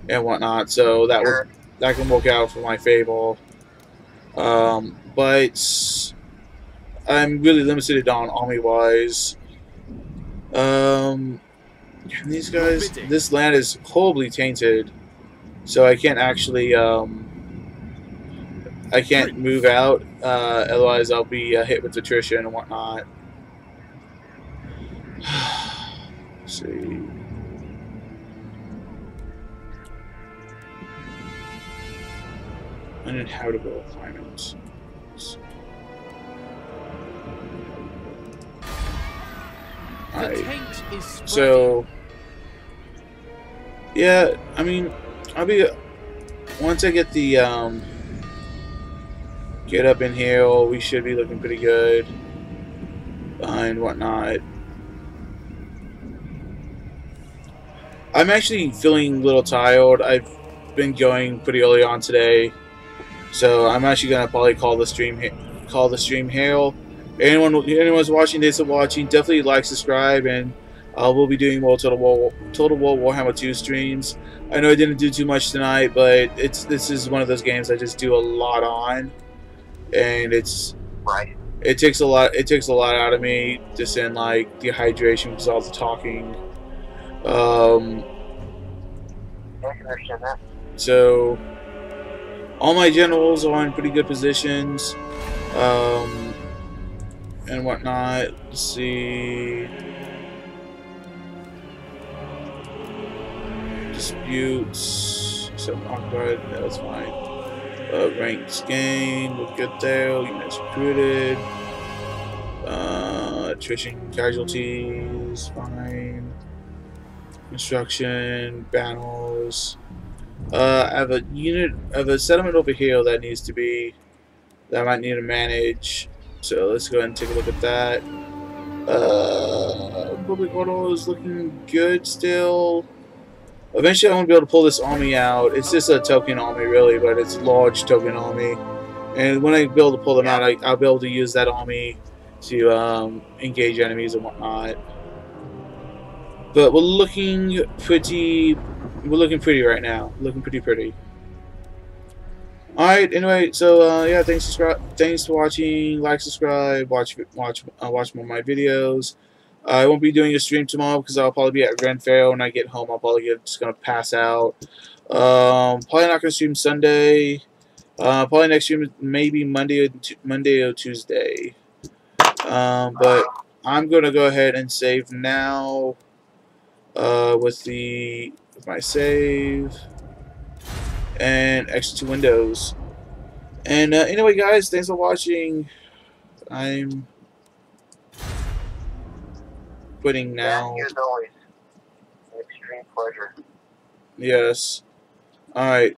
Speaker 1: and whatnot, so that can work out for my favor. But I'm really limited on army wise. These guys, this land is horribly tainted, so I can't actually I can't move out, otherwise I'll be hit with attrition and whatnot. Let's see. uninhabitable climate. Alright. So, yeah, I mean, I'll be once I get the get up in here, we should be looking pretty good and whatnot. I'm actually feeling a little tired. I've been going pretty early on today, so I'm actually gonna probably call the stream here. Anyone's watching, thanks for watching. Definitely like, subscribe, and we'll be doing more Total War Warhammer 2 streams. I know I didn't do too much tonight, but this is one of those games I just do a lot on, and it takes a lot out of me, just in like dehydration because all the talking.
Speaker 2: I can understand that.
Speaker 1: So all my generals are in pretty good positions, and whatnot. Let's see. Disputes. Some occupied. No, that's fine. Ranks gained. Look good there. Units recruited. Attrition casualties. Fine. Construction. Battles. I have a settlement over here that I might need to manage. So let's go ahead and take a look at that. Public order is looking good still. Eventually I want to be able to pull this army out. It's just a token army really, but it's a large token army. And when I be able to pull them out, I'll be able to use that army to engage enemies and whatnot. But we're looking pretty right now. Looking pretty. Alright, anyway, so yeah, thanks for watching. Like, subscribe, watch more of my videos. I won't be doing a stream tomorrow because I'll probably be at Ren Fair. When I get home, I'll probably just gonna pass out. Probably not gonna stream Sunday. Probably next stream maybe Monday or Tuesday. But I'm gonna go ahead and save now. With my save and exit to Windows. And anyway, guys, thanks for watching. I'm quitting now.
Speaker 2: As always, extreme pleasure.
Speaker 1: Yes. All right.